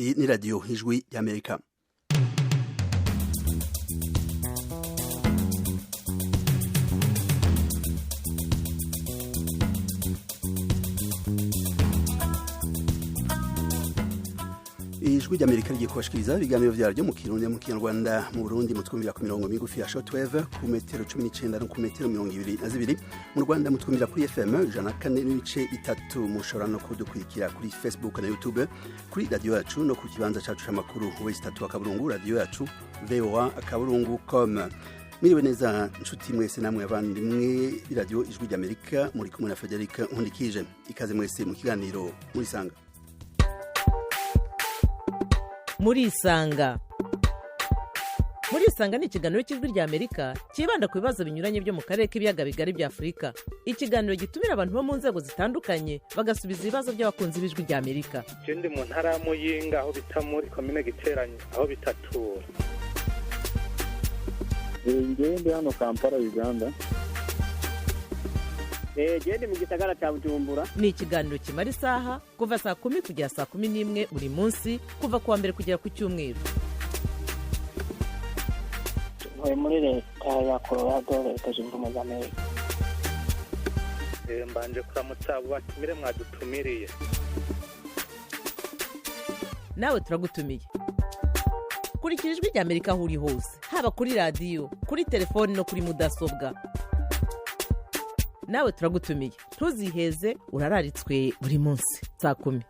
Iyi ni radiyo ijwi y'Amerika. Ijwi ry'Amerika rigiye kubashikiriza ibiganiro vyaryo mu Kirundi mu Kinyarwanda mu Burundi mutwumvira ku mirongo migufi ya shortwave ku metero 19 no ku metero 22 mu Rwanda mutwumvira kuri FM 104.3 mushobora no kudukurikira kuri Facebook na YouTube kuri radio yacu no ku kibanza cacu c'amakuru w'istatu akaburungu radio yacu voa.com. Miriwe neza nshuti mwese namwe abandimwe radio ijwi ry'Amerika muri kumwe na Frederic Nkundikije. Ikaze mwese mu kiganiro muri sanga. Murisanga ni ikiganiro cy'ijwi rya Amerika kibanda ku bibazo binyuranye byo mu karere k'ibiyaga bigari bya Afurika. Ikiganiro gitumira abantu bo mu nzego zitandukanye bagasubiza ibibazo by'abakunzi b'ijwi rya Amerika. Je ndi mu ntara ya Muyinga aho bita muri commune Giteranyi aho bitatura. Ndi hano Kampala Uganda. Jende mu gisagara cya Bujumbura. Ni ikiganiro kimara isaha kuva saa 10 kugera saa 11 buri munsi kuva kuwa mbere kugera ku cyumweru. Muri leta ya Colorado leta zunze ubumwe za Amerika. Mbanje kuramutsa batumire mwadutumiriye. Nawe turagutumiye. Kurikira ijwi rya Amerika aho uri hose, haba kuri radio, kuri telefone no kuri mudasobwa. Nawe turagutumiye ntuziheze urararitswe buri munsi saa 10.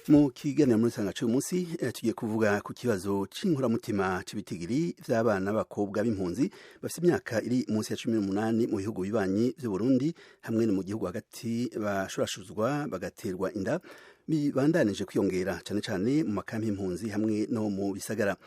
Mu kiganiro muri sanga cy'umunsi tugiye kuvuga ku kibazo cy'inkuramutima cy'ibitigiri by'abana b'abakobwa b'impunzi bafite imyaka iri munsi ya 18 mu bihugu bibanyi by'u Burundi hamwe no mu gihugu hagati bashurashuzwa bagaterwa inda bibandanije kwiyongera cyane cyane mu makambi y'impunzi hamwe no mu bisagara.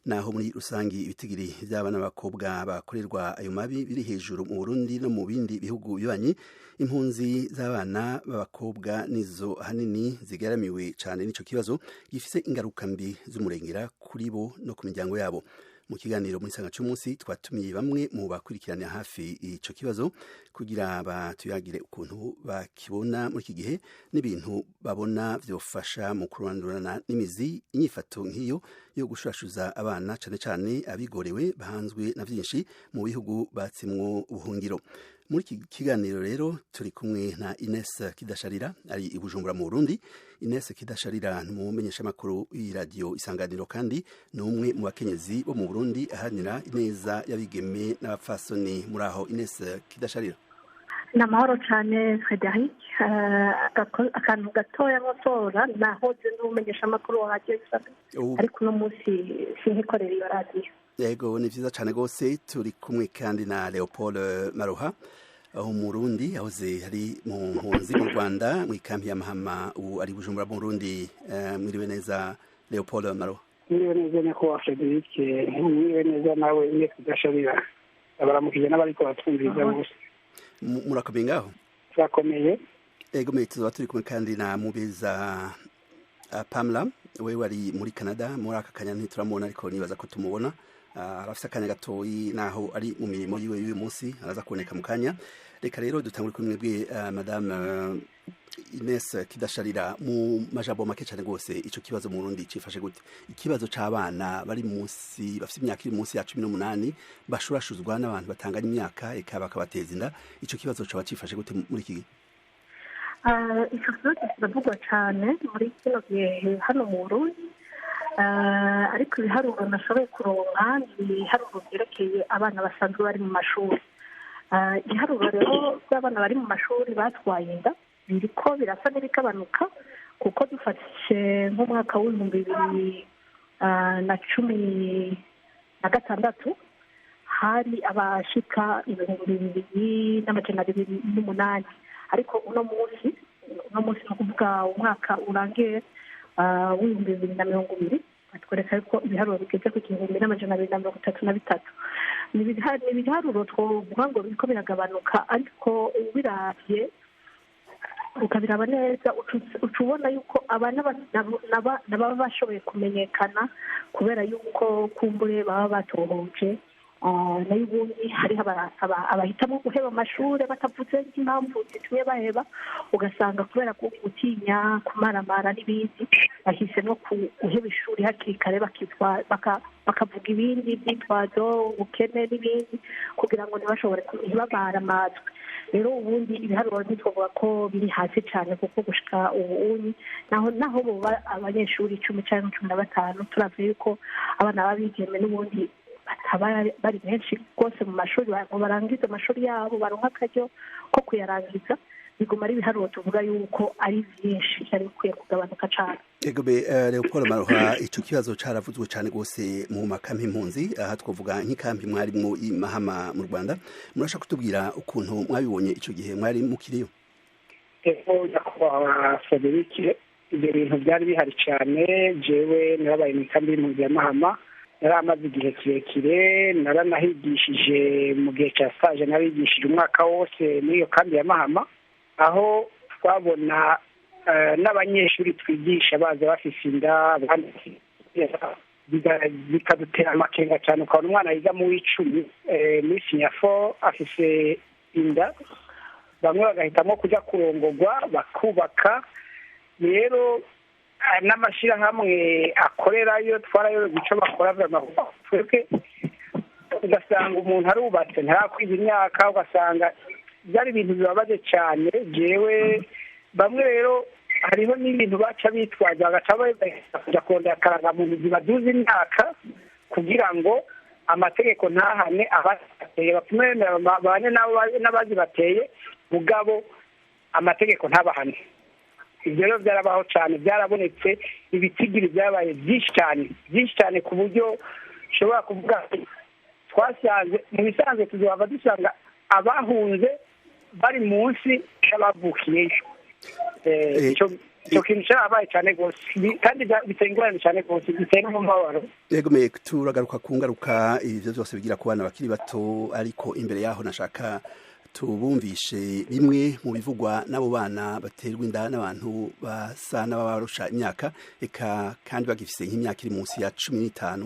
Naho muri rusangi ibitigiri by'abana b'abakobwa bakorerwa ayo mabi biri hejuru mu Burundi no mu bindi bihugu bibanyi, impunzi z'abana b'abakobwa nizo hanini zigaramiwe cyane n'ico kibazo gifise ingaruka mbi z'umurengera kuri bo no ku miryango yabo. Mu kiganiro muri sanga cy'umunsi twatumiye bamwe mu bakurikirana hafi ico kibazo kugira batuyagire ukuntu bakibona muri iki gihe n'ibintu babona byofasha mu kurandurana n'imizi inyifato nk'iyo yo gushurashuza abana cyane cyane abigorewe bahanzwe na byinshi mu bihugu batsimwo ubuhungiro. Muri iki kiganiro rero turi kumwe na Ines Kidasharira ari i Bujumbura mu Burundi. Ines Kidasharira n'umumenyesha makuru y'iradio Isanganiro kandi n'umwe mu bakenyezi bo mu Burundi ahanira ineza y'abigeme n'abapfasoni. Muri aho Ines Kidasharira? Namahoro cyane Frederic, akantu gatoya motora naho je n'umumenyesha makuru wa radio Isanganiro ariko no munsi sinkikorera iyo radio. Yego ni vyiza cyane gose. Turi kumwe kandi na Leopold Maroha aho mu Burundi ahoze hari mu mpunzi mu Rwanda mu ikambi ya Mahama ubu ari Bujumbura mu Burundi. Mwiriwe neza Leopold Maroha? Mwiriwe neza nyako Frederic, mwiriwe neza nawe Ines Kidasharira. Abaramukije n'abariko batwumviriza bose. Murakomeye ngaho? Turakomeye. Ego tuba turi kumwe kandi na Mubeza Pamela we wari muri Canada muri aka kanya ntituramubona ariko nibaza ko tumubona. Arafise akanya gatoyi naho ari mu mirimo yiwe y'uyu munsi araza kuboneka mu kanya. Reka rero dutangure kuri mwebwe madame Ines Kidasharira, mu majambo make cyane gose ico kibazo mu Burundi cifashe gute? Ikibazo c'abana bari munsi bafite imyaka iri munsi ya 18 bashurashuzwa n'abantu batanganya imyaka eka bakabateza inda, ico kibazo caba cifashe gute muri iki gihe? Ico kibazo kiravugwa cyane muri kino gihe hano mu Burundi. Ariko ibiharuro nashoboye kuronka ibiharuro byerekeye abana basanzwe bari mu mashuri. Ibiharuro rero by'abana bari mu mashuri batwaye inda biriko birasa n'ibikabanuka kuko dufashe nk'umwaka w'2016 hari abashika 2,208 ariko uno munsi no kuvuga umwaka urangiye w'2020 batwereka ko ibiharuro bigeze ku 2,233. Ni ibiharuro twovuga ngo biriko biragabanuka ariko ubiravye ukabiraba neza ucubona yuko abana naba bashoboye kumenyekana kubera yuko kumbure baba batohoje nayo ubundi hariho abahitamo guheba amashuri batavuze impamvu zitumye baheba, ugasanga kubera gutinya kumaramara n'ibindi bahisemo guheba ishuri hakiri kare bakavuga ibindi byitwazo ubukene n'ibindi kugira ngo ntibashobore ntibamaramazwe. rero ubundi ibiharuro ntitwavuga ko biri hasi cyane kuko gushika ubu naho buba abanyeshuri 10 cyangwa 15 turavye yuko abana babigeme n'ubundi bari benshi rwose mu mashuri barangiza amashuri yabo baronka akaryo ko kuyarangiza biguma ari ibiharuro tuvuga yuko ari byinshi cyari bikwiye kugabanuka cyane. Egobe Leopold Maroha, ico kibazo caravuzwe cyane gose mu makampi impunzi, aha twavuga nk'ikampi mwari mu Mahama mu Rwanda. Murashaka kutubwira ukuntu mwabibonye ico gihe mwari mukiriyo? Yakwa Frederic, ibyo bintu byari bihari cyane. Jewe narabaye mu kampi impunzi ya Mahama, naramaze igihe kirekire, naranahigishije mu gihe cya stage, narigishije umwaka wose muri iyo kampi ya Mahama, aho twabona n'abanyeshuri twigisha baza bafise inda bikadutera amakenga cyane. ukabona umwana yiga mu w'icumi muri sinyafo afise inda, bamwe bagahitamo kujya kurongorwa bakubaka. Rero n'amashyirahamwe akorerayo twarayobewe icyo bakora twebwe, ugasanga umuntu arubatse ntarakwiza imyaka, ugasanga byari ibintu bibabaje cyane. jewe bamwe rero hariho n'ibintu baca bitwaza bagaca bajya kongera akarangamuntu zibaduza imyaka kugira ngo amategeko ntahane abazibateye, bapfume babane n'abazibateye mugabo amategeko ntabahane. ibyo rero byarabaho cyane, byarabonetse, ibitigiri byabaye byinshi cyane ku buryo ushobora kuvuga twasanze mu bisanzwe tuzaba dusanga abahunze bari munsi y'abavukiyeyo. icyo kintu cyabaye cyane rwose kandi biteye ingorane cyane rwose, biteye n'umubabaro. Yego turagaruka ku ngaruka ibyo byose bigira ku bana bakiri bato, ariko imbere yaho nashaka tubumvishe bimwe mu bivugwa n'abo bana baterwa inda n'abantu basa n'ababarusha imyaka, eka kandi bagifise nk'imyaka iri munsi ya 15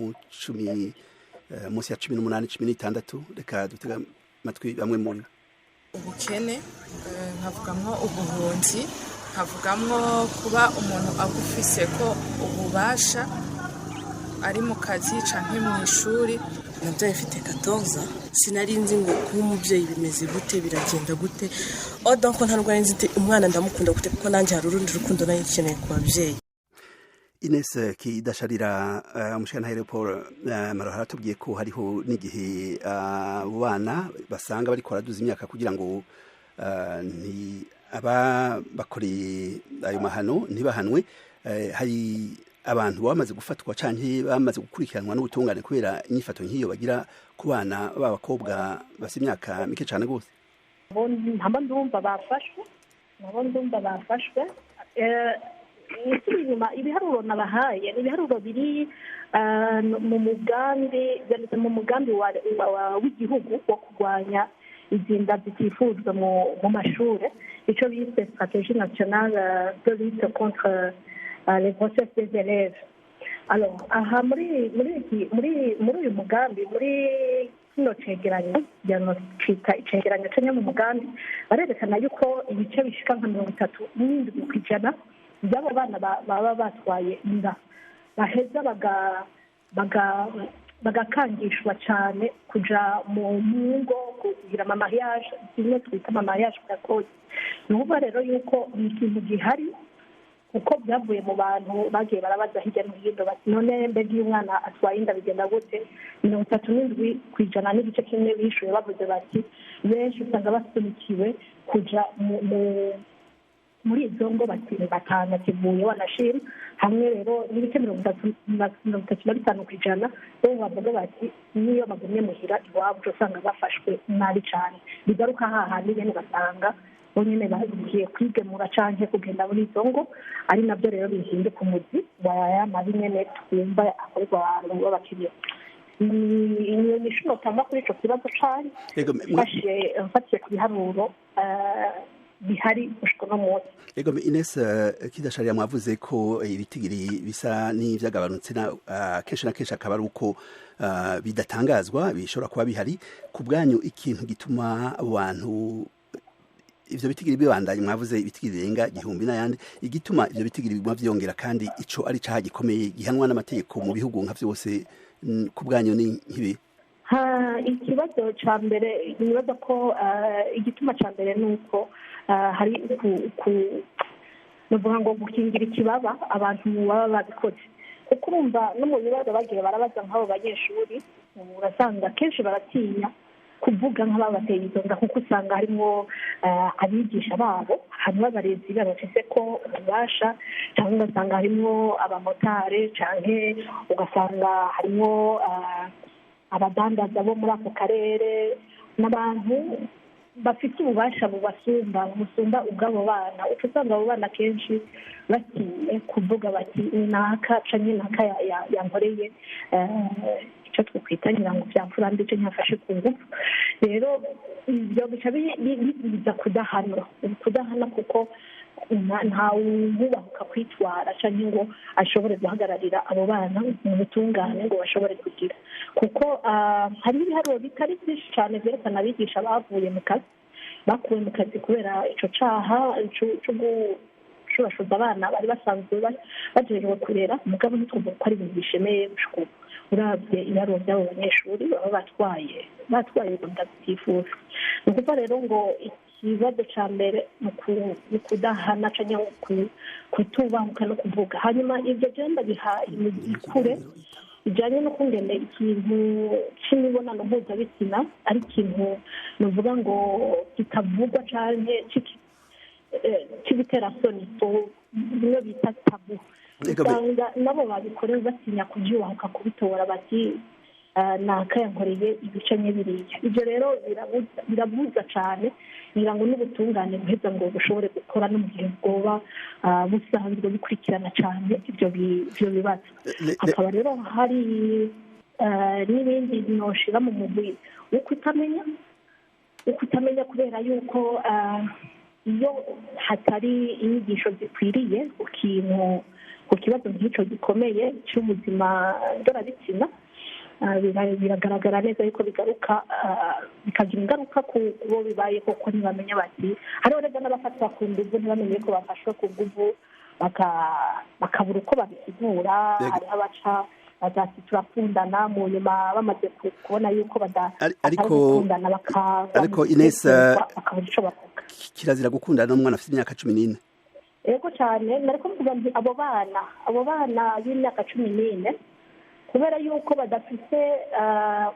munsi ya 18 16. Reka dutega amatwi bamwe muri ubukene, nkavugamwo ubuhunzi, nkavugamwo kuba umuntu agufise ko ububasha ari mu kazi canke mu ishuri. nabyo ifite 14 sinarinzi ngo kuba umubyeyi bimeze gute, biragenda gute. donc ntarwo nzi umwana ndamukunda gute kuko nanjye hari urundi rukundo nayo ikeneye ku babyeyi. Ines Kidasharira, umushana Leopold Maroha atubwiye ko hariho n'igihe abo bana basanga bari kwaraduza imyaka kugira ngo bakoreye ayo mahano ntibahanwe. Hari abantu bamaze gufatwa canke bamaze gukurikiranwa n'ubutungane kubera inyifato nk'iyo bagira ku bana b'abakobwa bafite imyaka mike cyane gose. Nabo ndumva bafashwe. Inyuma ibiharuro nabahaye ibiharuro biri mu mugambi w'igihugu wo kurwanya izinda zitifuzwa mu mashuri, icyo bise stratégie nationale de lutte contre les grossesses des élèves. Alors aha muri uyu mugambi, muri kino cegeranyo icegeranyo cyo mu mugambi barerekana yuko ibice bishika nka 37% by'abo bana baba batwaye inda baheza bagakangishwa cyane kuja mu ngo kugira mariage, kimwe twita mariage précoce. Nuba rero yuko ikintu gihari kuko byavuye mu bantu bagiye barabaza hirya no hino bati none mbega iyo umwana atwaye inda bigenda gute. 37% n'igice kimwe bishuye bavuze bati benshi usanga basunikiwe kuja muri izo ngo batanga kivuye wanashima hamwe. Rero n'ibice 35% bo bavuga bati niyo bagumye muhira iwabo usanga bafashwe nabi cyane. Bigaruka hahandi nyene basanga bonyene bagiye kwigemura canke kugenda muri izo ngo, ari nabyo rero bihinde ku muzi waya mabi nyene twumva akorerwa abantu b'abakiriya. Ni shino tanga kuri ico kibazo cyane mfatiye ku biharuro bihari gushika no munsi. Ego Ines Kidasharira mwavuze ko ibitigiri bisa n'ivyagabanutse kenshi na kenshi akaba ari uko bidatangazwa bishobora kuba bihari ku bwanyu ikintu gituma abantu ivyo bitigiri bibandanye mwavuze ibitigiri birenga igihumbi n'ayandi igituma ivyo bitigiri biguma vyongera kandi ico ari caha gikomeye gihanwa n'amategeko mu bihugu nka vyose ku bwanyu ni nkibi ikibazo ca mbere nibaza ko igituma ca mbere nuko hari nuvuga ngo gukingira ikibaba abantu baba babikoze kuko urumva no mu bibazo bagiye barabaza nk'abo banyeshuri urasanga kenshi baratinya kuvuga nk'ababateye izo nda kuko usanga harimo abigisha babo harimo abarezi babafise ko ububasha cyangwa ugasanga harimo abamotari cyangwa ugasanga harimo abadandaza bo muri ako karere n'abantu bafite ububasha bubasumba ubw'abo bana uca usanga abo bana kenshi batinye kuvuga bati naka canke naka yankoreye icyo twakwita nyirango vyamfura mbi ico nyafashe ku ngufu rero ivyo bica biza kudahana kuko ntawubahuka kwitwara canke ngo ashobore guhagararira abo bana mu butungane ngo bashobore kugira kuko hari ibiharuro bitari byinshi cyane vyerekana abigisha bavuye mu kazi bakuwe mu kazi kubera ico caha co gushurashuza abana bari basanzwe bajejwe kurera mugabo ntitwumva ko ari ibintu bishemeye gushika uravye ibiharuro by'abo banyeshuri baba batwaye ubunda butifuza ni ukuvuga rero ngo ikibazo ca mbere ni kudahana canke kutubahuka no kuvuga hanyuma ivyo vyo ndabiha imikure bijanye no kungene ikintu c'imibonano mpuzabitsina ari ikintu nuvuga ngo kitavugwa canke c'ibiterasoni bimwe bita tabu usanga nabo babikorera batinya kuvyubahuka kubitora bati nakayankoreye ibicanye biriya ivyo rero birabuza cane ngira ngo n'ubutungane buheza ngo bushobore gukora no mu gihe bwoba busanzwe bikurikirana cane ivyo bibazo hakaba rero hari n'ibindi noshira mu mugwi wo kutamenya kubera yuko iyo hatari inyigisho zikwiriye ku kibazo nk'ico gikomeye c'ubuzima ndorabitsina biragaragara neza yuko bikagira ingaruka ku bo bibaye koko ntibamenya bati hariho rero n'abafatwa ku nguvu ntibamenye ko bafashwe ku nguvu bakabura uko babisigura hariho abaca bazati turakundana mu nyuma bamaze kubona yuko batakundana ariko Ines bakabura ico bavuga kirazira gukundana n'umwana afite imyaka 14 yego cyane nariko mvuga nti abo bana b'imyaka 14 kubera yuko badafite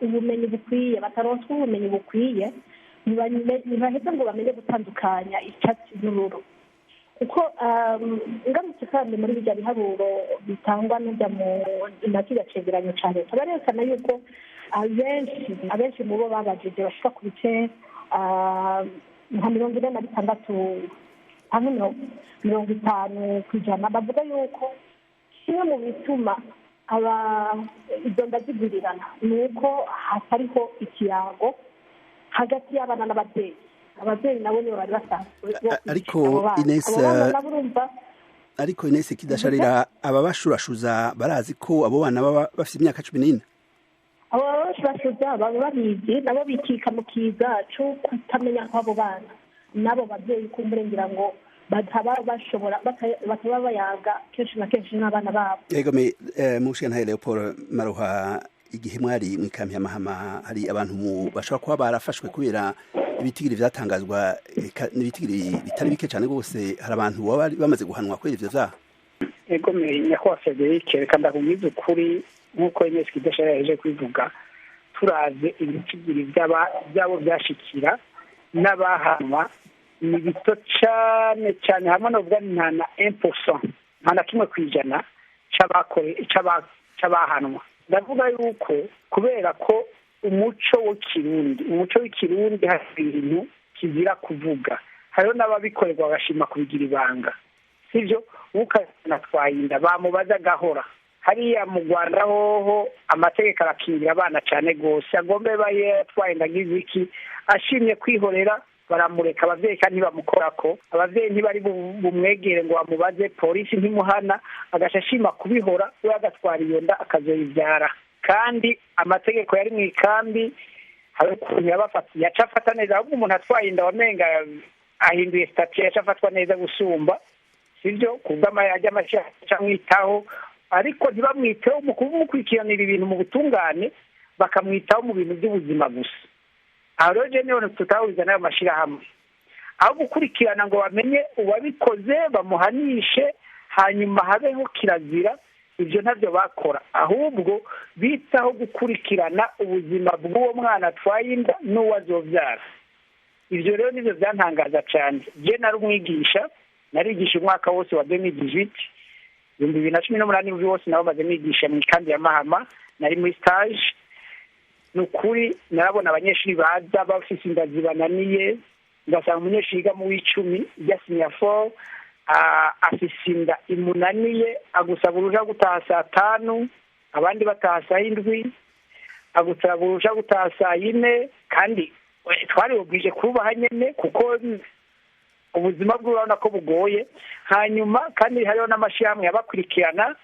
ubumenyi bukwiye bataronswa ubumenyi bukwiye ntibaheza ngo bamenye gutandukanya icyatsi n'ururo kuko ngamutse kandi muri bijya biharuro bitangwa n'ujya mu nacyo cegeranyo ca leta barerekana yuko abenshi mu bo babajije bashika ku bice nka 46 hamwe 50% bavuga yuko kimwe mu bituma izo ndazigurirana ni uko hatariho ikirango hagati y'abana n'ababyeyi ababyeyi nabo nibo bari basanzwe ariko Ines Kidasharira ababashurashuza barazi ko abo bana baba bafite imyaka 14 abo babashurashuza baba babizi nabo bikika mu kiza cyo kutamenya kw'abo bana nabo babyeyi kumburengira ngo bataba bayaga kenshi na kenshi n'abana babo yego mushana Leopold Maruha igihe mwari mu ikambi ya Mahama hari abantu bashobora kuba barafashwe kubera ibitigiri vyatangazwa n'ibitigiri bitari bike cyane gose hari abantu baba bamaze guhanwa kubera ivyo vyaha yego nyakwa Frederic reka ndakubwiza ukuri nk'uko Ines Kidasharira yaje kwivuga turaze ibitigiri byabo byashikira n'abahanwa ni bito cyane hamwe no vuga nta na 1% nta na kimwe kwijana c'abahanwa ndavuga yuko kubera ko umuco w'ikirundi hari ibintu kizira kuvuga hariho n'ababikorerwa bagashima kubigira ibanga sivyo ukazana twayinda bamubaza gahora hariya mu Rwanda hoho amategeko arakingira abana cyane gose agombe baye twayinda giziki ashimye kwihorera baramureka abavyeyi kandi ntibamukorako abavyeyi ntibari bumwegere ngo bamubaze polisi ntimuhana agaca ashima kubihora we agatwara iyo nda akazoyivyara kandi amategeko yari mu ikambi hari ukuntu yabafatiye yaca afata neza ahubwo umuntu atwaye inda wamenga ahinduye statut yaca afatwa neza gusumba sivyo kubw'amajya amashyaka amwitaho ariko ntibamwiteho mu kumukurikiranira ibintu mu butungane bakamwitaho mu bintu by'ubuzima gusa aho rero je niho tutahuriza n'ayo mashirahamwe aho gukurikirana ngo bamenye uwabikoze bamuhanishe hanyuma habeho kirazira ibyo ntabyo bakora ahubwo bitaho gukurikirana ubuzima bw'uwo mwana atwaye inda n'uwo azobyara ibyo rero nibyo byantangaza cyane je nari umwigisha narigisha umwaka wose wa 2018 2018 wose nabo maze nigisha mu kandi ya Mahama nari muri stage nukuri narabona abanyeshuri baza bafise inda zibananiye ngasanga umunyeshuri yiga mu w'icumi yasinya for afise inda imunaniye agusaba uruja gutaha 5 abandi bataha 7 agusaba uruja gutaha 4 kandi twari ubwije kubaha nyene kuko ubuzima bwe urabona ko bugoye hanyuma kandi hariho n'amashyirahamwe yabakurikirana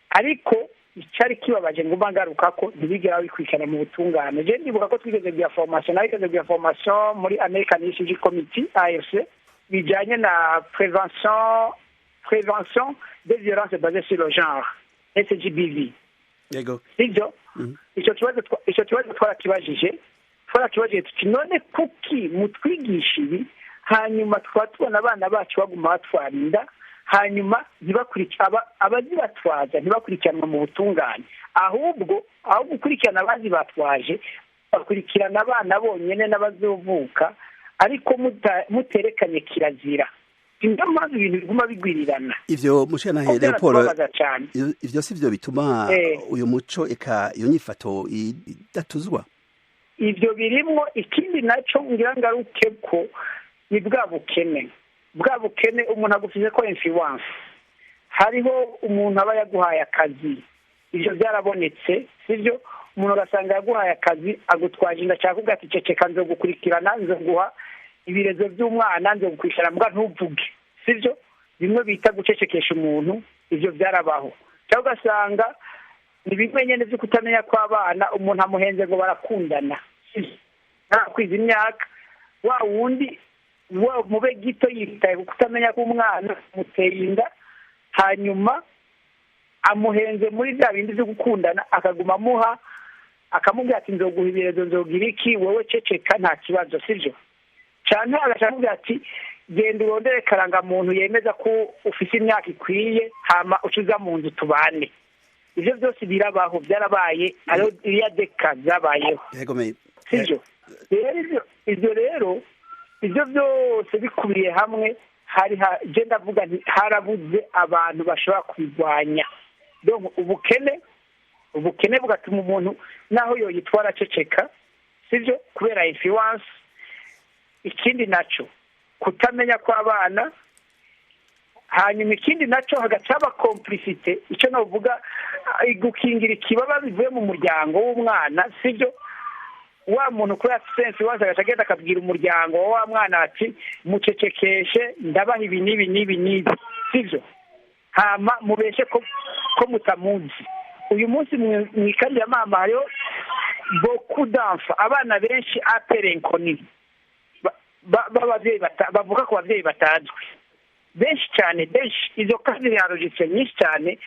ariko icyari kibabaje ngo bangaruka ko ntibigera bikurikirana mu butungane je ndibuka ko twigeze bya formation narigeze bya formation muri American Refugee Committee AFC bijanye na prévention des violences basées sur le genre SGBV yego sivyo ico kibazo twarakibajije tuti none kuki mutwigisha ibi hanyuma twatubona abana bacu baguma batwarinda hanyuma abazibatwaza ntibakurikiranwa mu butungane ahubwo aho gukurikirana abazibatwaje bakurikirana abana bonyene n'abazovuka ariko muterekanye kirazira niyo mpamvu ibintu biguma bigwirirana ivyo mushana here Paul ivyo sivyo bituma uyu muco eka iyo nyifato idatuzwa ivyo birimwo ikindi naco ngira ngaruke ko ni bwa bukene umuntu agufize ko influence hariho umuntu aba yaguhaye akazi ivyo byarabonetse sivyo umuntu ugasanga yaguhaye akazi agutwaje inda cyangwa kuvuga ati ceceka nzo gukurikirana nzo guha ibirezo by'umwana nzo gukurikirana mbwa ntuvuge sivyo bimwe bita gucecekesha umuntu ivyo byarabaho cyangwa ugasanga ni bimwe nyene byo kutamenya kw'abana umuntu amuhenze ngo barakundana narakwiza imyaka wa wundi mube gito yitaye kutamenya ko umwana muteye inda hanyuma amuhenze muri bya bindi byo gukundana akaguma amuha akamubwira ati nzoguha ibirezo nzogira iki wowe ceceka nta kibazo sivyo cyane agashaka ati genda urondere karangamuntu yemeza ko ufite imyaka ikwiye hama ucuza mu nzu tubane ivyo byose birabaho byarabaye ariyo iriya deka byabayeho sivyo ivyo rero ibyo byose bikubiye hamwe je ndavuga nti harabuze abantu bashobora kubirwanya donc ubukene bugatuma umuntu naho yoyitwara aceceka sivyo kubera influence ikindi naco kutamenya kw'abana hanyuma ikindi naco hagacaba complicité icyo navuga gukingira ikibaba bivuye mu muryango w'umwana sivyo wa muntu kuri sense waza agenda akabwira umuryango wa mwana ati mucecekeshe ndabaha ibi nibi sivyo hama mubeshe ko mutamuzi uyu munsi mwikandi ya mama hariho beaucoup d'enfants abana benshi aperenkoni b'abavyeyi bavuga ko abavyeyi batazwi benshi cyane izo kazi yarojitse nyinshi cyane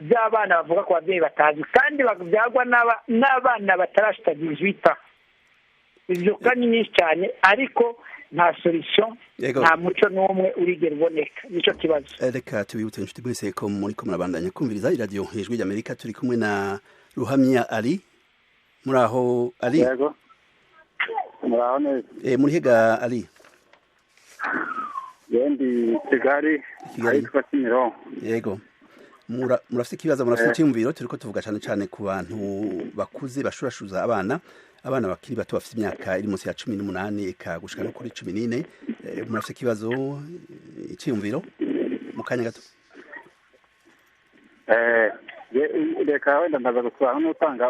z'abana bavuga ko abavyeyi batazwi kandi babyagwa n'abana batarashita 18 ivyo kandi nyinshi cyane ariko nta solution nta muco n'umwe urigera uboneka nico kibazo reka tubibutse inshuti mwese ko muriko murabandanya kumviriza iradiyo ijwi ry'Amerika turi kumwe na Ruhamya Ali muraho Ali yego muraho neza muri hega Ali yendi Kigali ariko Kimironko yego murafite ikibazo murafite icyumviro turiko tuvuga cyane ku bantu bakuze bashurashuza abana bakiri bato bafite imyaka iri munsi ya 18 eka gushika no kuri 14 murafite ikibazo icyumviro mu kanya gato reka wenda ndaza gusaba n'utanga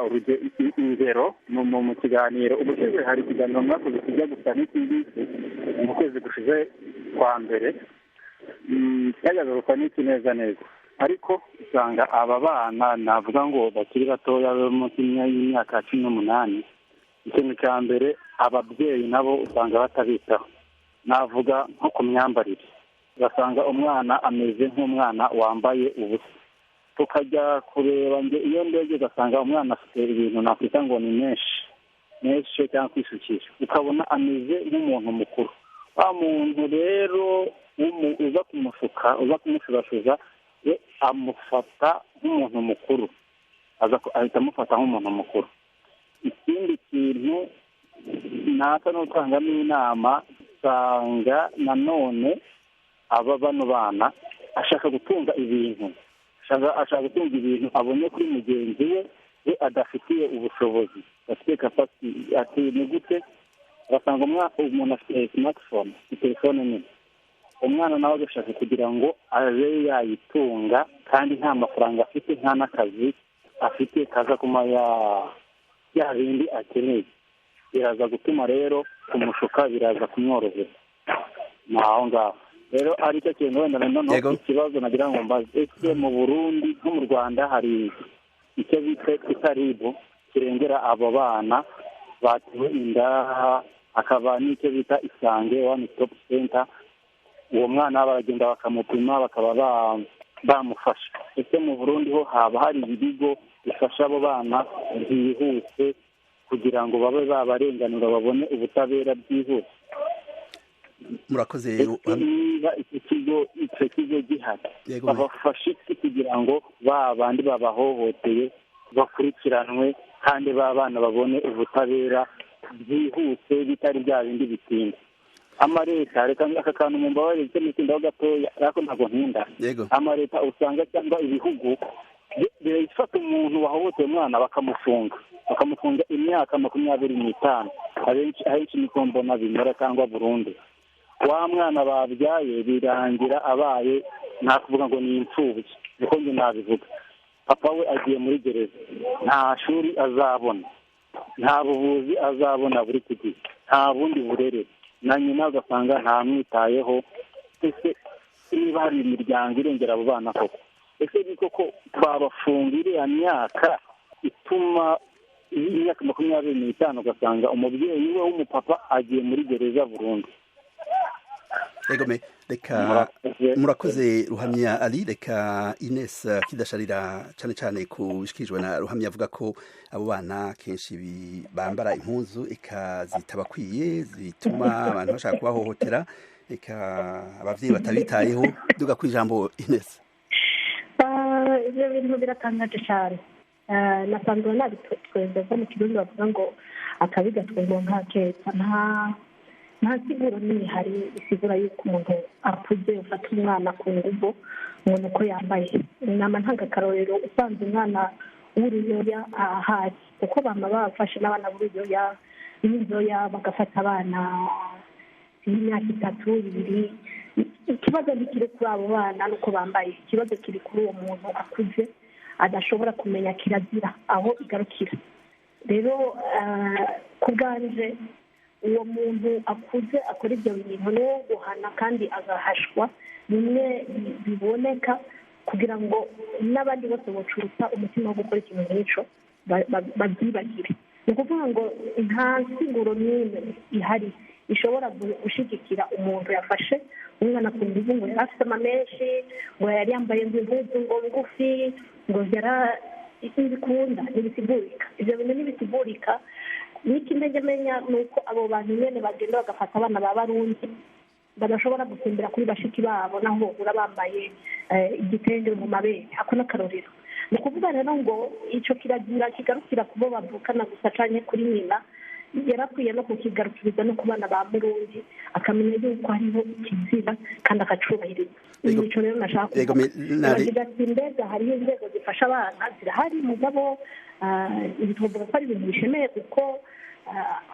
ingero mu kiganiro ubushize hari ikiganiro mwakoze kijya gusa n'iki ngiki mu kwezi gushize kwa mbere cyajyaga gusa n'iki neza ariko usanga aba bana navuga ngo bakiri batoya munsi y'imyaka 18 ikintu cya mbere ababyeyi nabo usanga batabitaho navuga nko ku myambarire ugasanga umwana ameze nk'umwana wambaye ubusa tukajya kureba iyo ndege ugasanga umwana afite ibintu nakwita ngo ni menshi cyangwa kwisukisha ukabona ameze nk'umuntu mukuru wa muntu rero uza kumushuka uza kumushurashuza amufata nk'umuntu mukuru ahita amufata nk'umuntu mukuru. Ikindi kintu naka n'utangamo inama usanga nanone bano bana ashaka gutunga ibintu ashaka gutunga ibintu abonye kuri mugenzi we adafitiye ubushobozi afite capacity ati ni gute basanga umuntu afite smartphone telefone nini umwana nawe agashaka kugira ngo abe yayitunga kandi nta mafaranga afite nta n'akazi afite kaza kuma ya bindi akeneye biraza gutuma rero kumushuka biraza kumworohera naho ngaho rero ari cyo kintu wenda noneho ikibazo nagira ngo mbaze ese mu Burundi no mu Rwanda hari icyo bita itaribu kirengera abo bana batiwe inda akaba n'icyo bita Isange One Stop Center uwo mwana baragenda bakamupima bakaba bamufasha. Ese mu Burundi ho haba hari ibigo bifasha abo bana byihuse kugira ngo babe babarenganura babone ubutabera byihuse? Murakoze niba icyo kigo gihari babafasha kugira ngo bandi babahohoteye bakurikiranwe kandi b'abana babone ubutabera byihuse bitari bya bindi bitinda. Amareta reka aka kantu mu mbabarire cyo mitindaho gatoya ariko ntabwo ntinda amareta usanga cyangwa ibihugu bifata umuntu wahohoteye umwana bakamufunga imyaka 25 abenshi niko mbona bimera cyangwa burundu wa mwana babyaye birangira abaye nakuvuga ngo ni imfubyi niko njye nabivuga papa we agiye muri gereza nta shuri azabona nta buvuzi azabona buri gihe nta bundi burere na nyina ugasanga ntamwitayeho. Ese niba hari imiryango irengera abo bana koko ese ni koko twabafunga iriya myaka ituma imyaka 25 ugasanga umubyeyi we w'umupapa agiye muri gereza burundu? Reka murakoze Ruhamya Ali. Reka Ines Kidasharira cyane kubishikijwe na Ruhamya avuga ko abo bana kenshi bambara impuzu ikazitabakwiye zituma abantu bashaka kubahohotera abavyeyi batabitayeho duga kwijambo Ines. Ibyo bintu biratangaje cyane nasanzwe nabitweze mu kirundi bavuga ngo akabigatwego nkakeza nta siguro nini hari isigura yuko umuntu akuze ufata umwana ku nguvu ngo nuko yambaye inama ntagakarorero usanze umwana w'uruyoya ahari kuko bama bafashe n'abana b'uruyoya n'inzoya bagafata abana y'imyaka 3-2 ikibazo ntikiri kuri abo bana nuko bambaye ikibazo kiri kuri uwo muntu akuze adashobora kumenya kirazira aho igarukira. Rero ku bwanje uwo muntu akuze akora ibyo bintu no guhana kandi agahashwa bimwe biboneka kugira ngo n'abandi bose bacurutsa umutima wo gukora ikintu nk'icyo babyibagire. Ni ukuvuga ngo nta siguro n'imwe ihari ishobora gushigikira umuntu yafashe umwana ku nguvu ngo yari afite amamenshi ngo yari yambaye impuzu ngo ngufi ngo ntibikunda ntibisigurika. Ibyo bintu ntibisigurika. N'ikindi menya ni uko abo bantu nyine bagenda bagafata abana b'abarundi badashobora gusimbira kuri bashiki babo naho bahura bambaye igitenge mu mabere. Ako n'akarorero. Ni ukuvuga rero ngo icyo kiragira kigarukira ku bo bavukana gusa cyane kuri nyina yarakwiye no kukigarukiriza no ku bana ba Burundi akamenya yuko hariho ikizira kandi akacubahiriza. Icyo rero nashaka kuvuga mbega hariho inzego zifasha abana zirahari mugabo ibituvuga ko ari ibintu bishemeye kuko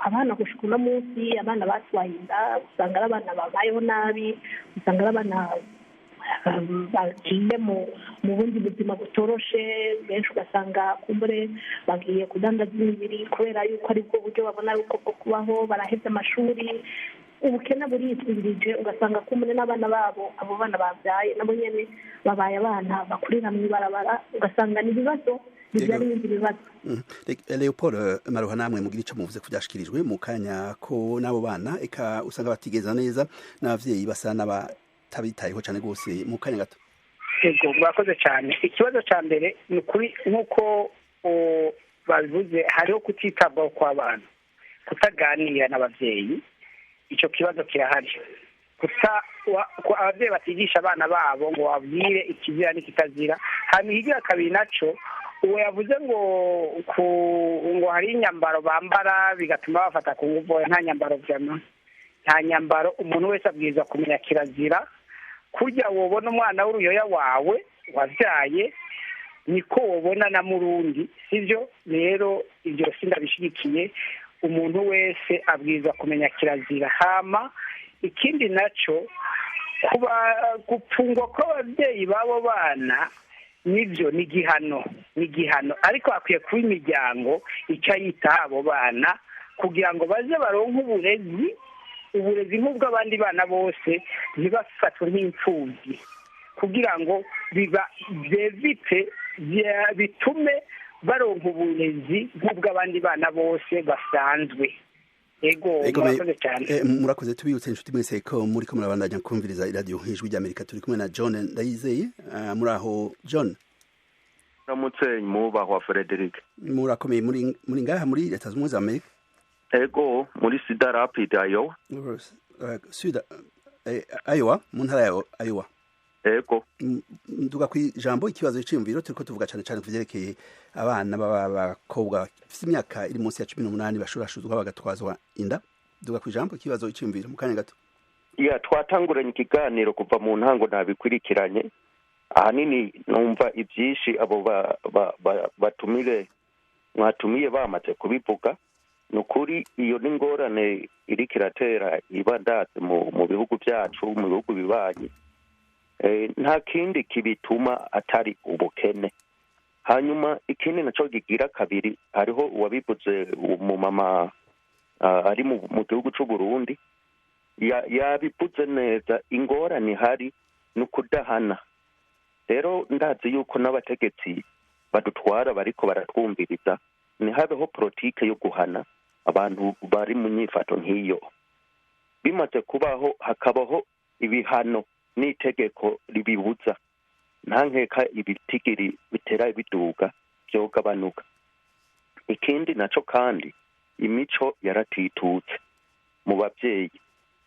abana gushika uno munsi abana batwaye inda usanga ari abana babayeho nabi usanga ari abana bagiye mu bundi buzima butoroshe, benshi ugasanga kumbure bagiye kudandaza imibiri kubera yuko ari bwo buryo babona yuko bwo kubaho, baraheze amashuri, ubukene burisubirije, ugasanga kumbure n'abana babo, abo bana babyaye nabo nyene babaye abana bakurira mu ibarabara, ugasanga ni ibibazo bijyanye n'ibindi bibazo. Leopold Maruha, namwe mugira ico muvuze kuvyashikirijwe mu kanya ko n'abo bana eka usanga batigeza neza n'abavyeyi basa n'abatabitayeho cane gose mu kanya gato. Yego, murakoze cyane. Ikibazo cya mbere ni ukuri nk'uko babivuze, hariho kutitabwaho kw'abana, kutaganira n'abavyeyi, icyo kibazo kirahari. Abavyeyi batigisha abana babo ngo babwire ikizira n'ikitazira. Hanyuma ikigira kabiri naco, uwo yavuze ngo hari inyambaro bambara bigatuma bafata ku nguvu, nta nyambaro vyama, nta nyambaro. Umuntu wese abwirizwa kumenya kirazira. Kurya wobona umwana w'uruyoya wawe wavyaye niko wobona na murundi, sivyo? Rero ibyo sindabishigikiye. Umuntu wese abwirizwa kumenya kirazira. Hama ikindi naco, kuba gupfungwa kw'abavyeyi b'abo bana nibyo ni igihano, ariko hakwiye kuba imiryango icyo yita abo bana kugira ngo baze baronke uburezi nk'ubw'abandi bana bose, ntibafatwe nk'imfubyi, kugira ngo bitume baronka uburezi nk'ubw'abandi bana bose basanzwe. Ego, murakoze cyane. Murakoze. Tubibutse inshuti mwese ko muriko murabandanya kumviriza iradiyo Ijwi ry'Amerika. Turi kumwe na John Ndayizeye. Muri aho John? Ramutse mubahwa Frederic. Murakomeye, muri ngaha muri Leta Zunze Ubumwe za Amerika? Ego, muri Cedar Rapids, Iowa. Iowa, mu ntara ya Iowa. Ego. Nduga kwijambo ikibazo cy'imviro turiko tuvuga cyane cyane kuvyerekeye abana b'abakobwa bafite imyaka iri munsi ya 18 bashurashuzwa bagatwazwa inda. Nduga kwijambo ikibazo cy'imviro mu kanya gato. Ya twatanguranye ikiganiro kuva mu ntango nabikurikiranye. Ahanini numva ibyinshi abo batumire mwatumiye bamaze kubivuga. Nukuri iyo n'ingorane iri kiratera ibandatse mu bihugu byacu, mu bihugu bibanye. Nta kindi kibituma atari ubukene. Hanyuma ikindi naco gigira kabiri, hariho uwabivuze umumama ari mu gihugu c'u Burundi, yabivuze neza. Ingorane hari n'ukudahana. Rero ndazi yuko n'abategetsi badutwara bariko baratwumviriza, ntihabeho politike yo guhana abantu bari mu nyifato nk'iyo. Bimaze kubaho hakabaho ibihano n'itegeko ribibuza, nta nkeka ibitigiri bitera biduga byogabanuka. Ikindi naco kandi, imico yaratitutse mu bavyeyi,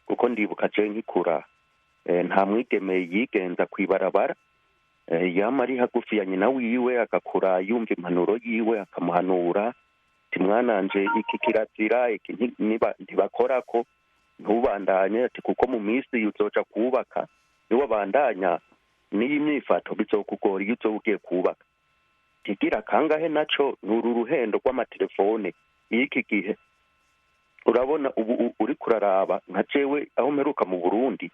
kuko ndibuka je nkikura nta mwigeme yigenza kwibarabara, yama ari hagufi ya nyina wiwe, agakura yumva impanuro yiwe, akamuhanura ati mwananje iki kirazira, iki ntibakorako, ntubandanye, ati kuko mu minsi uzoja kubaka niwabandanya n'iyi myifato bizokugora iyo ugiye kubaka. Kigira kangahe naco nuru ruhendo rw'amatelefone y'iki gihe. Urabona ubu uri kuraraba nka jewe aho mperuka mu Burundi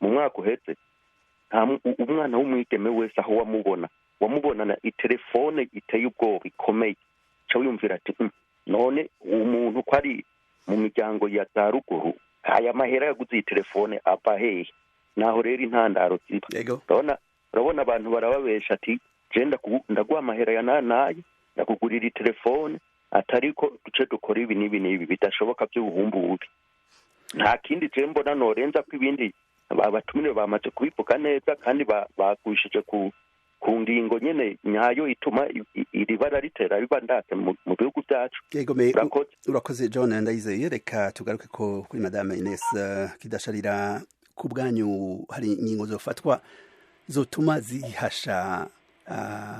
mu mwaka uheze, umwana w'umwigeme wese aho wamubona na itelefone iteye ubwoba ikomeye, ca wiyumvira ati none umuntu ko ari mu miryango ya za ruguru, aya mahera yaguze iyi telefone ava hehe? Naho rero intandaro ziba. Urabona abantu barababesha ati je ndaguha amahera ya nanaye, ndakugurira telefone, atariko duce dukora ibi n'ibi bidashoboka by'ubuhumbubi. Nta kindi je mbona norenza ko ibindi abatumire bamaze kubivuga neza, kandi bagushije ku ngingo nyene nyayo ituma iri bara ritera biba ndate mu bihugu byacu. Urakoze John Ndayizeye. Reka tugaruke ko kuri Madame Ines Kidasharira. Ku bwanyu hari ingingo zofatwa zotuma zihasha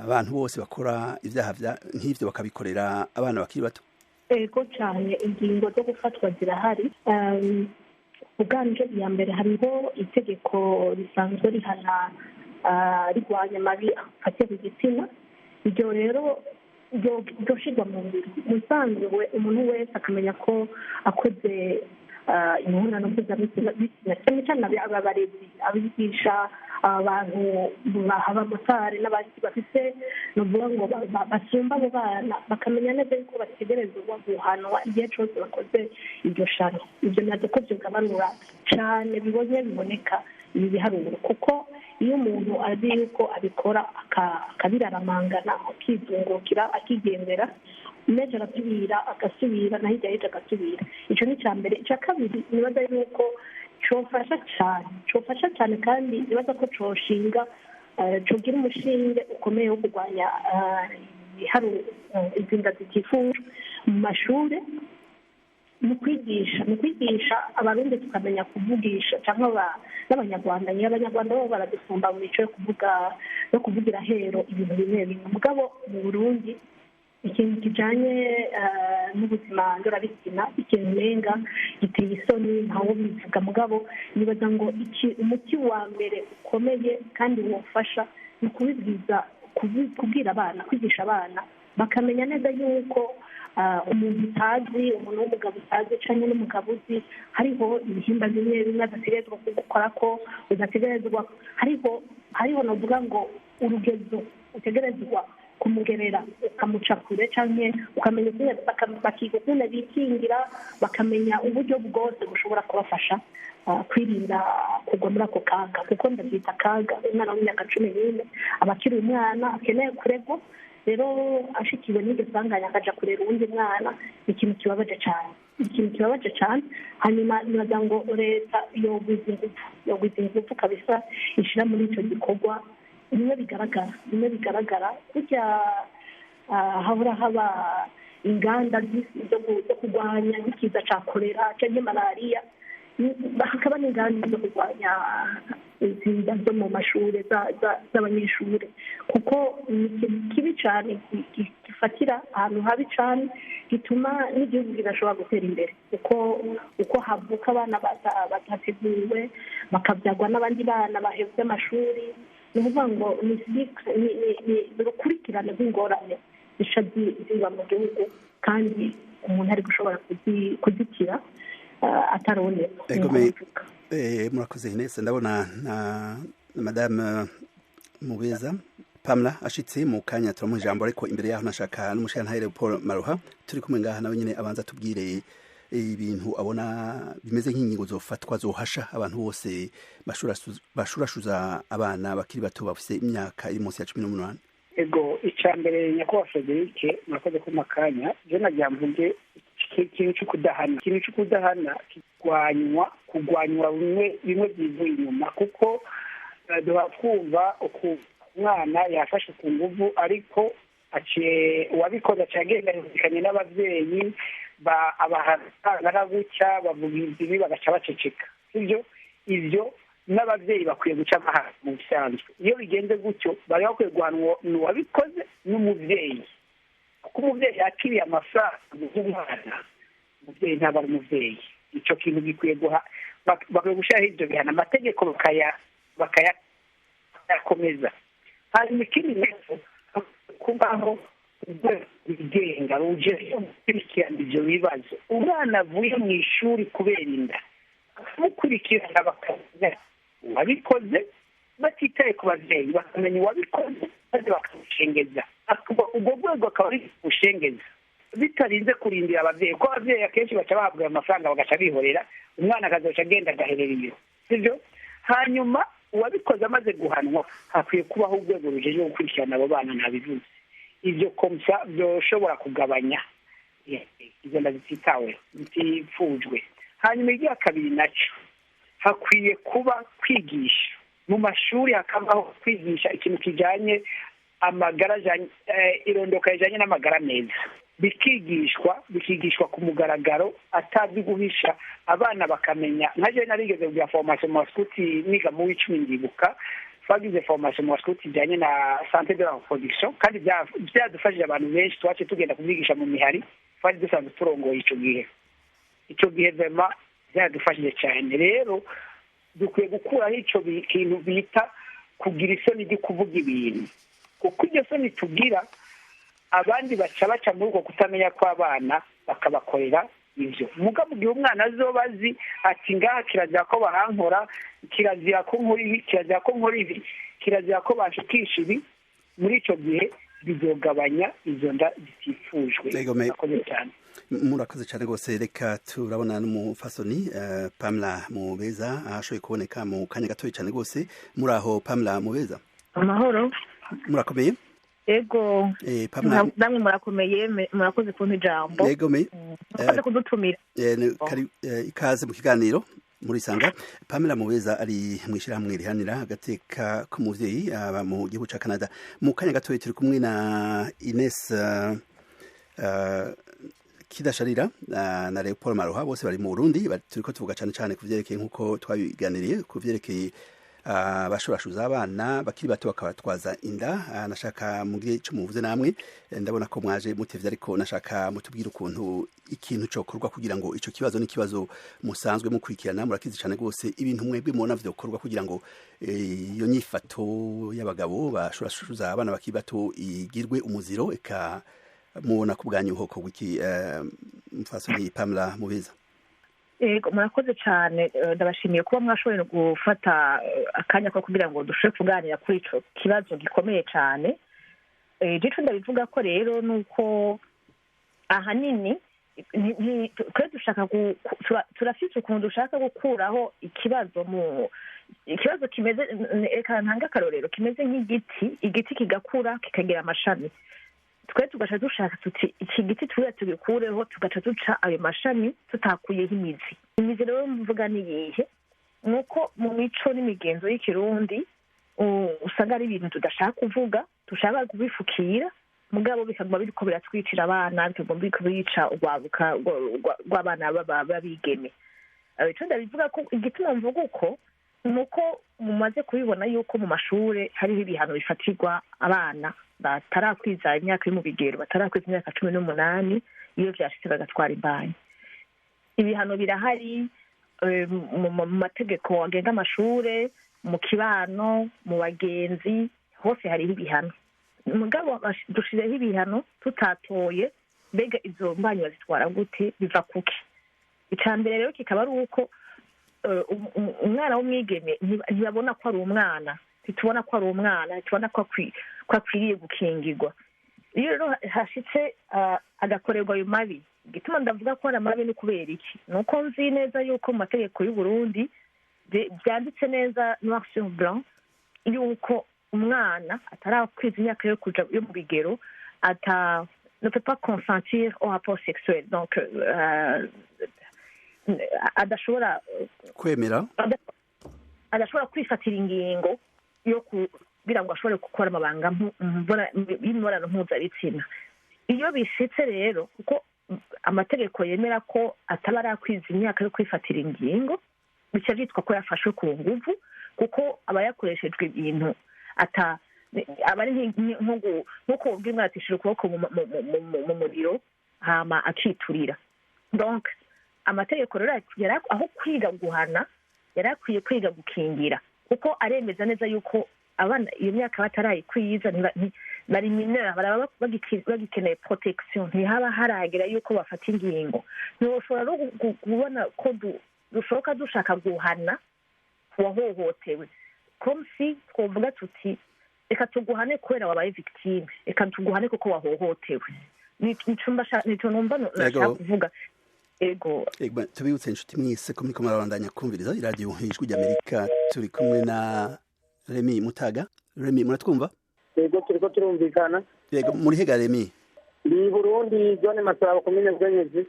abantu bose bakora ibyaha nk'ivyo bakabikorera abana bakiri bato? Ego cyane, ingingo zo gufatwa zirahari. Ubwanje iya mbere hariho itegeko risanzwe rihana rigwanya amabi afatiye ku gitsina. Iryo rero ryoshirwa mu ngiro. Musanzwe umuntu wese akamenya ko akoze imibonano mpuzabitsina cyane cyane abarezi, abigisha, abantu abamotari n'abandi bafite ni ukuvuga ngo basumba abo bana bakamenya neza yuko bategerezwa guhanwa igihe cyose bakoze iryo shano. ibyo nabyo ko byugabanura cyane biboneka ibi biharuro, kuko iyo umuntu azi yuko abikora akabiraramangana akizungukira akigendera nejo agasubira na hirya y'ejo agasubira. icyo ni icya mbere. icya kabiri nibaza yuko cyofasha cyane kandi nibaza ko cyoshinga cyogira umushinge ukomeye wo kurwanya izinda zitifuje mu mashuri, mu kwigisha abarundi tukamenya kuvugisha cyangwa n'abanyarwanda. abanyarwanda bo baradusumba mu mico yo kuvugira hero ibintu bimwe bimwe. mugabo mu Burundi ikintu kijanye n'ubuzima ndorabitsina ikintu nenga giteye isoni ntawo bivuga. mugabo nibaza ngo umuti wa mbere ukomeye kandi wofasha ni kubwira abana, kwigisha abana bakamenya neza yuko umuntu w'umugabo utazi cyangwa n'umugabo uzi hariho ibihimba bimwe bimwe adategerezwa gukora ko udategerezwa. hariho navuga ngo urugezo utegerezwa kumugerera ukamuca kure cyangwa ukamenya bakiga ukuntu bikingira, bakamenya uburyo bwose bushobora kubafasha kwirinda kugwa muri ako kaga, kuko ndabyita akaga. umwana w'imyaka 14 aba akiri umwana akeneye kuregwa. rero ashikiwe n'iryo sanganya akaja kurera uwundi mwana ni ikintu kibabaje cyane. hanyuma nibaza ngo leta yogwiza ingufu kabisa ishira muri icyo gikorwa. bimwe bigaragara kujya habura haba inganda zo kurwanya nk'ikiza cya kolera cyangwa malariya, hakaba n'inganda zo kurwanya inzira zo mu mashuri z'abanyeshuri, kuko ni ikintu kibi cyane gifatira ahantu habi cyane, gituma n'igihugu kidashobora gutera imbere, uko havuka abana batateguwe bakabyagwa n'abandi bana bahevye amashuri. ni ukuvuga ngo ni urukurikirane rw'ingorane zica ziba mu gihugu kandi umuntu ari gushobora kuzikira ataraboneka. murakoze Ines. ndabona na madame Mubeza Pamela ashitse mu kanya turamuha ijambo, ariko imbere yaho nashaka n'umushikirantahe Paul Maruha turi kumwe ngaha nawe nyine abanza tubwire ibintu abona bimeze nk'ingingo zofatwa zohasha abantu bose bashurashuza abana bakiri bato bafite imyaka iri munsi ya 18. ego icya mbere nyakubahwa Frederic murakoze ko makanya je nagira mvuge ikintu cyo kudahana kugwanywa bimwe byivuye inyuma, kuko twumva umwana yafashe ku nguvu ariko uwabikoze acagenda yumvikanye n'ababyeyi abahangana gutya bavuga ibi bagaca baceceka. ibyo n'ababyeyi bakwiye guca amahanga mu bisanzwe. iyo bigenze gutyo bari bakwiye guhanwa n'uwabikoze n'umubyeyi, kuko umubyeyi yakiriye amafaranga y'umwana, umubyeyi ntabwo ari umubyeyi. icyo kintu gikwiye bakwiye gushyiraho ibyo bihano, amategeko bakayakomeza. hanyuma ikindi neza kubaho urwego ruje gukurikirana ibyo bibazo. umwana avuye mu ishuri kubera inda bamukurikirana bakamenya uwabikoze, batitaye ku babyeyi bakamenya uwabikoze maze bakamushengeza. ubwo rwego akaba ari gushengeza bitarinze kurindira ababyeyi, kuko ababyeyi akenshi baca bahabwa ayo mafaranga bagaca bihorera, umwana akazoca agenda agaherera iyo, sibyo? hanyuma uwabikoze amaze guhanwa hakwiye kubaho urwego rujejwe gukurikirana abo bana ntabivuze. ibyo komsa byoshobora kugabanya izo nda zititawe zitifujwe. hanyuma irya kabiri nacyo hakwiye kuba kwigisha mu mashuri, hakabaho kwigisha ikintu kijanye amagara irondoka rijanye n'amagara meza, bikigishwa ku mugaragaro atazi guhisha. abana bakamenya. nka je narigeze kugira formation mu baskuti niga mu w'icumi ndibuka, twagize formation mu baskuti ijanye na santé de la reproduction, kandi byadufashije abantu benshi. twace tugenda kubyigisha mu mihari, twari dusanzwe turongoye icyo gihe vema byadufashije cyane. rero dukwiye gukuraho icyo kintu bita kugira isoni ryo kuvuga ibintu, kuko iryo soni tugira abandi baca muri uko kutamenya kw'abana bakabakorera ivyo muga mu gihe umwana azoba azi ati ngaha kirazira ko bahankora, kirazira ko nkora ibi, kirazira ko nkora ibi, kirazira ko bashikisha ibi, muri ico gihe bizogabanya izo nda zitifujwe. Murakoze cyane. Murakoze cyane rwose. Reka turabona n'umufasoni Pamela Mubeza ashoboye kuboneka mu kanya gatoya cyane rwose. Muri aho Pamela Mubeza? Amahoro. Murakomeye? Ego. Pamela namwe murakomeye, murakoze kumpa ijambo. Ego me. Murakoze kudutumira. Ikaze mu kiganiro muri sanga. Pamela Mubeza ari mwishirahamwe rihanira agateka k'umuvyeyi aba mu gihugu ca Canada. Mu kanya gatoya turi kumwe na Ines Kidasharira na Leopold Maruha, bose bari mu Burundi. Turiko tuvuga cyane ku vyerekeye nkuko twabiganiriye ku vyerekeye bashorashuza abana bakiri bato bakabatwaza inda. Nashaka mugire ico muvuze namwe, ndabona ko mwaje mutevye, ariko nashaka mutubwire ukuntu ikintu cokorwa kugira ngo ico kibazo n'ikibazo musanzwe mukurikirana, murakizi cyane rwose, ibintu mwebwe mubona vyokorwa kugira ngo iyo nyifato y'abagabo bashorashuza abana bakiri bato igirwe umuziro. Eka mubona ku bwanyu hoko wiki mfasoni Pamela Mubeza? Ego, murakoze cyane, ndabashimiye kuba mwashoboye gufata akanya ko kugira ngo dushobore kuganira kuri ico kibazo gikomeye cyane. Ico ndabivuga ko rero nuko ahanini twe dushaka turafite ukuntu dushaka gukuraho ikibazo kimeze, eka ntanga akarorero, kimeze nk'igiti, igiti kigakura kikagira amashami. Twe tugaca dushaka tuti iki giti tugikureho, tugaca duca ayo mashami tutakuyeho imizi rero mvuga ni yihe, nuko mu mico n'imigenzo y'ikirundi usanga ari ibintu tudashaka kuvuga, dushaka kubifukira, mugabo bikaguma biriko biratwicira abana, bikaguma biriko bica urwabuka rw'abana babigeme. Ico ndabivuga ko igituma mvuga uko nuko mumaze kubibona yuko mu mashure hariho ibihano bifatirwa abana batarakwiza imyaka iri mu bigero, batarakwiza imyaka 18 iyo vyashitse bagatwara imbanyi. Ibihano birahari mu mategeko agenga amashure, mu kibano, mu bagenzi, hose hariho ibihano. Mugabo dushizeho ibihano tutatoye, mbega izo mbanyi bazitwara gute, biva kuki? Icambere rero kikaba ari uko umwana w'umwigeme ntibabona ko ari umwana, ntitubona ko ari umwana, ntitubona ko akwiriye gukingirwa. Iyo rero hashitse agakorerwa ayo mabi, igituma ndavuga ko ari amabi ni kubera iki? Nuko nzi neza yuko mu mategeko y'u Burundi byanditse neza noir sur blanc yuko umwana atarakwiza imyaka yo kuja yo mu bigero ne peut pas consentir au rapport sexuel. Donc adashobora kwemera, adashobora kwifatira ingingo yo kugira ngo ashobore gukora amabanga y'imibonano mpuzabitsina. Iyo bishitse rero, kuko amategeko yemera ko ataba arakwiza imyaka yo kwifatira ingingo, bica byitwa ko yafashwe ku nguvu, kuko aba yakoreshejwe ibintu aba ari nk'uko ubw'imwe atishije ukuboko mu muriro hama akiturira. Donc amategeko rero aho kwiga guhana yari akwiye kwiga gukingira, kuko aremeza neza yuko abana iyo myaka batarayikwiza bari mineur, baraba bagikeneye protection, ntihaba haragera yuko bafata ingingo. Ntiwoshobora no kubona ko dushoboka dushaka guhana uwahohotewe, comme si twovuga tuti reka tuguhane kubera wabaye victime, reka tuguhane kuko wahohotewe. Nico numva nashaka kuvuga. Ego tubibutse inshuti mwese ko muriko murabandanya kumviriza iradiyo Ijwi ry'Amerika. Turi kumwe na Remy Mutaga. Remy, muratwumva? Ego turiko turumvikana. Yego, muri hega Remy? Ni Burundi, zone Masabo, komine Bwenyezi.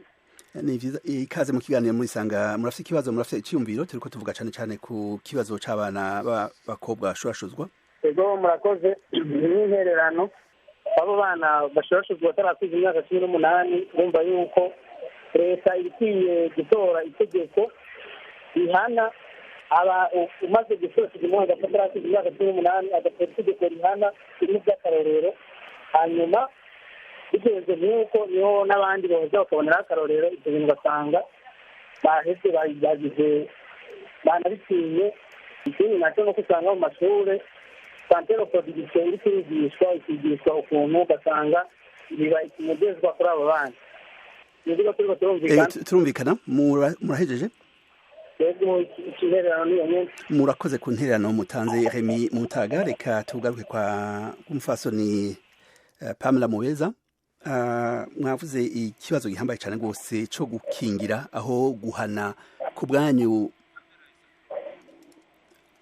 Ni vyiza, ikaze mu kiganiro muri sanga. Murafite ikibazo, murafite iciyumviro, turiko tuvuga cane ku kibazo c'abana b'abakobwa bashorashuzwa. Ego murakoze, ni intererano. Abo bana bashorashuzwa batarakwiza imyaka 18, bumva yuko leta ikwiye gutora itegeko rihana umaze gushorashuzwa umwana atarakwiza imyaka 18, agatora itegeko rihana ibintu by'akarorero. Hanyuma bigenze nk'uko niho n'abandi baza bakabonera akarorero, ibyo bintu basanga baheze bagize banabitiye. Ikindi nacyo nuko usanga mu mashure santero production iri kwigishwa ukuntu ugasanga biba ikimugezwa kuri abo bana. nibwo turiko turumvikana turumvikana murahejeje murakoze ku ntererano mutanze Remy Mutaga reka tugaruke kwa umufasoni Pamela Mubeza mwavuze ikibazo gihambaye cyane rwose cyo gukingira aho guhana ku bwanyu.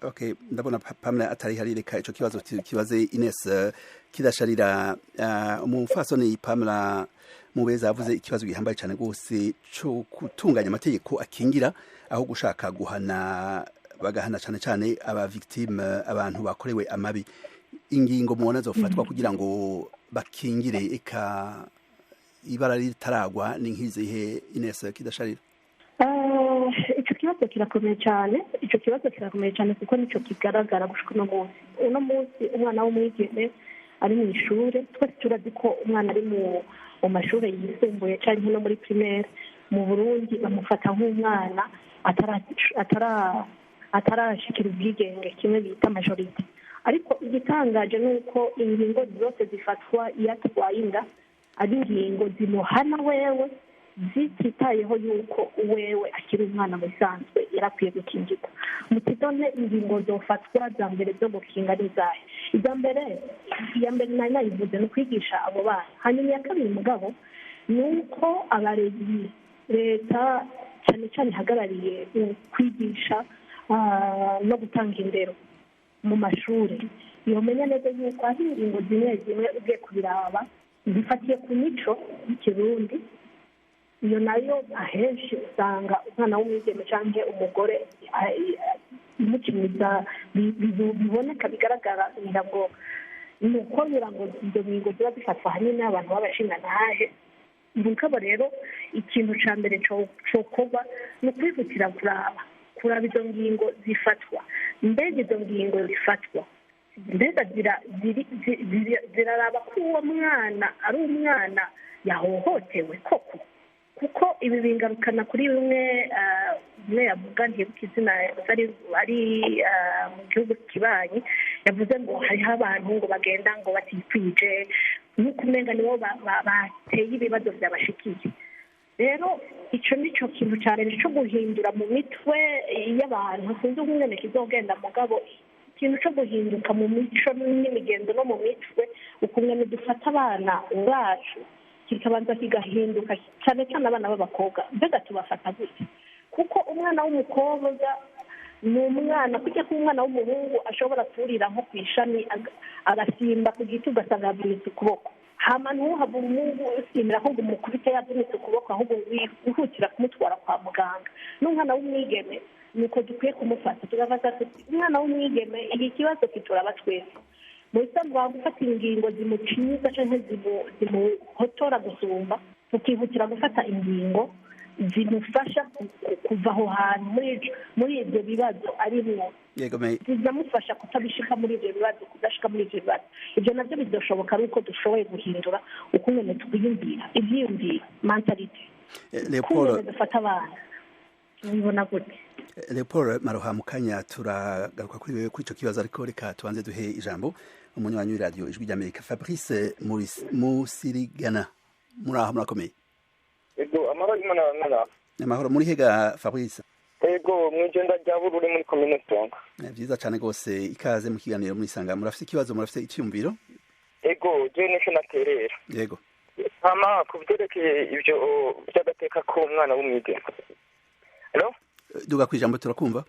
Okay, ndabona Pamela atari hari reka ico kibazo kibaze Ines kidasharira umufasoni Pamela Mubeza yavuze ikibazo gihambaye cyane rwose cyo gutunganya amategeko akingira aho gushaka guhana bagahana cyane cyane aba victime abantu bakorewe amabi. Ingingo mubona zofatwa kugira ngo bakingire eka ibara ritaragwa ni nk'izihe Ines kidasharira? Icyo kibazo kirakomeye cyane kuko nicyo kigaragara gushika uno munsi umwana w'umwigeme ari mu ishuri twese turazi ko umwana ari mu mashuri yisumbuye cyangwa no muri primaire mu Burundi bamufata nk'umwana atarashikira ubwigenge kimwe bita majorite. Ariko igitangaje ni uko ingingo zose zifatwa iyo atwaye inda ari ingingo zimuhana wewe zititayeho yuko wewe akiri umwana musanzwe yarakwiye gukingirwa. Mutidone ingingo zofatwa za mbere zo gukinga n'izahe. iya mbere nari nayivuze ni ukwigisha abo bana. Hanyuma iya kabiri mugabo ni uko abarezi leta cyane cyane ihagarariye kwigisha no gutanga indero mu mashuri yomenya neza yuko hari ingingo zimwe zimwe ugiye kubiraba zifatiye ku mico y'ikirundi. Iyo nayo ahenshi usanga umwana w'umwigeme cyangwa umugore imukiniza biboneka bigaragara ngo ni uko ngo izo ngingo ziba zifatwa hanini n'abantu b'abashingantahe. Mugabo rero ikintu cya mbere cyokorwa ni ukwihutira kuraba izo ngingo zifatwa. Mbega izo ngingo zifatwa mbega ziraraba ko uwo mwana ari umwana yahohotewe koko, kuko ibi bingarukana kuri bimwe yavuga ntibuke izina ari mu gihugu kibanyi yavuze ngo hariho abantu ngo bagenda ngo batikwije nk'uko umenga nibo bateye ibibazo byabashikiye. Rero icyo ni cyo kintu cyane cyo guhindura mu mitwe y'abantu sinzi umwene kizogenda mugabo ikintu cyo guhinduka mu mico n'imigenzo no mu mitwe ukumwe dufata abana bacu kikabanza kigahinduka cyane cyane abana b'abakobwa mbega tubafata gute, kuko umwana w'umukobwa ni umwana kujya ko umwana w'umuhungu ashobora kurira nko ku ishami agasimba ku giti ugasanga yavunitse ukuboko. hama ntuhava umuhungu usimira ahubwo umukubite yavunitse ukuboko ahubwo wihutira kumutwara kwa muganga. n'umwana w'umwigeme nuko dukwiye kumufata tugafata tuti umwana w'umwigeme iki kibazo kituraba twese mu bisanzwe gufata ingingo zimucinyiza cyangwa zimuhotora gusumba tukihutira gufata ingingo zimufasha kuva aho hantu muri ibyo bibazo arimwo zizamufasha kutabishika muri ibyo bibazo kudashika muri ibyo bibazo. ibyo nabyo bizashoboka ari uko dushoboye guhindura uko nyine twiyumvira ibyiyumvira mentalite kumwe dufata abana nibona gute. Leopold Maroha mukanya turagaruka kuri wewe kuri ico kibazo ariko reka tubanze duhe ijambo umunywanyi w'iradio ijwi ry'Amerika Fabrice Musirigana. Muraho murakomeye? Ego amahoro muri hega Fabrice? Ego mwijenda rya Bururi muri commune Tonga. Vyiza cyane gose ikaze mu kiganiro muri sanga murafite ikibazo murafite icyumviro? Ego je nisho naterera. Yego. Hama kuvyerekeye ibyo by'agateka ko umwana w'umwigeme. Hello? Duga kwijambo turakumva.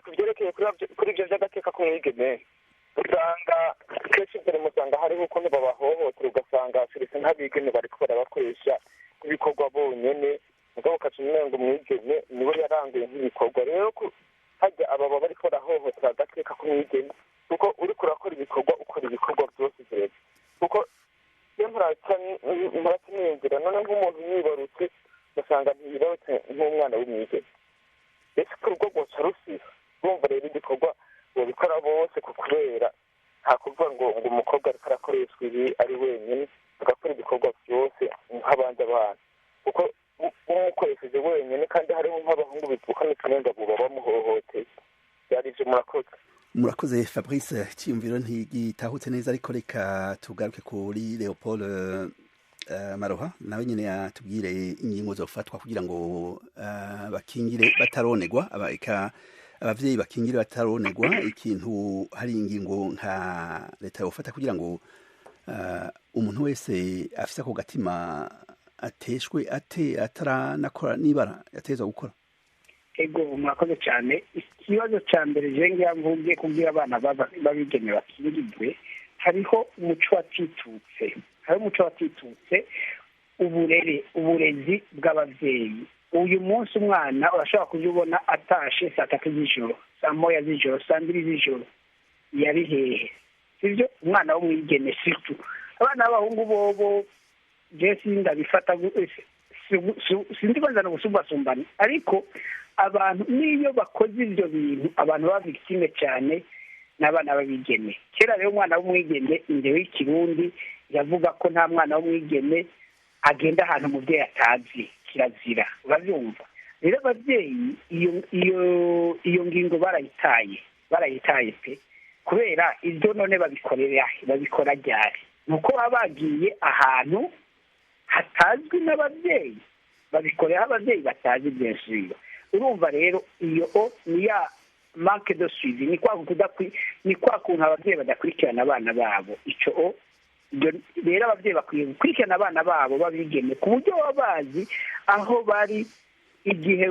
Kuvyerekeye kuri ibyo by'agateka ko umwigeme usanga kenshi mbere musanga hariho ukuntu babahohotera ugasanga serivisi nk'abigeme bariko barabakoresha ibikorwa bonyene mugabo ukacumenya ngo umwigeme niwe yaranguye nk'ibikorwa. rero hajya ababa bariko barahohotera agateka ko umwigeme kuko uriko urakora ibikorwa ukora ibikorwa byose vyose kuko iyo muratinengera none nk'umuntu yibarutse ugasanga ntiyibarutse nk'umwana w'umwigeme ese ko urugo rwoca rusiba urumva rero igikorwa bobikora bose kubera nta kuvuga ngo umukobwa ariko arakoreshwa ibi ari wenyine agakora ibikorwa byose nk'abandi abana kuko umukoresheje wenyine kandi hariho nk'abahungu bivuka n'utunenga buba bamuhohoteye. byari ivyo murakoze Fabrice cyiyumviro ntigitahutse neza ariko reka tugaruke kuri Leopold Maroha nawe nyine yatubwire ingingo zofatwa kugira ngo bakingire bataronegwa abavyeyi bakingire bataronegwa ikintu hari ingingo nka leta yofata kugira ngo umuntu wese afise ako gatima ateshwe ataranakora nibara yateza gukora. Ego murakoze cyane. Ikibazo cya mbere je ngira mvuge kubwira abana babigeme bakingirwe, hariho umuco watitutse, uburezi bw'abavyeyi. Uyu munsi umwana urashobora kujya atashe saa 3 z'ijoro, saa moya z'ijoro, saa 2 z'ijoro, yari hehe? Sivyo umwana w'umwigeme surtout. Abana b'abahungu bobo jesi ndabifata sindi kwanza no gusumbasumbana, ariko abantu niyo bakoze ivyo bintu abantu baba victime cyane n'abana babigeme. Kera rero umwana w'umwigeme indewe y'ikirundi yavuga ko nta mwana w'umwigeme agenda ahantu umuvyeyi atazi, kirazira. Uravyumva? Rero abavyeyi iyo ngingo barayitaye pe, kubera ibyo none babikora ryari? Nuko baba bagiye ahantu hatazwi n'abavyeyi, babikorera abavyeyi batazi byinshi. Urumva rero iyo ni ya manque de suivi, ni kwa kuntu abavyeyi badakurikirana abana babo. Ico rero abavyeyi bakwiye gukurikirana abana babo babigeme ku buryo baba bazi aho bari igihe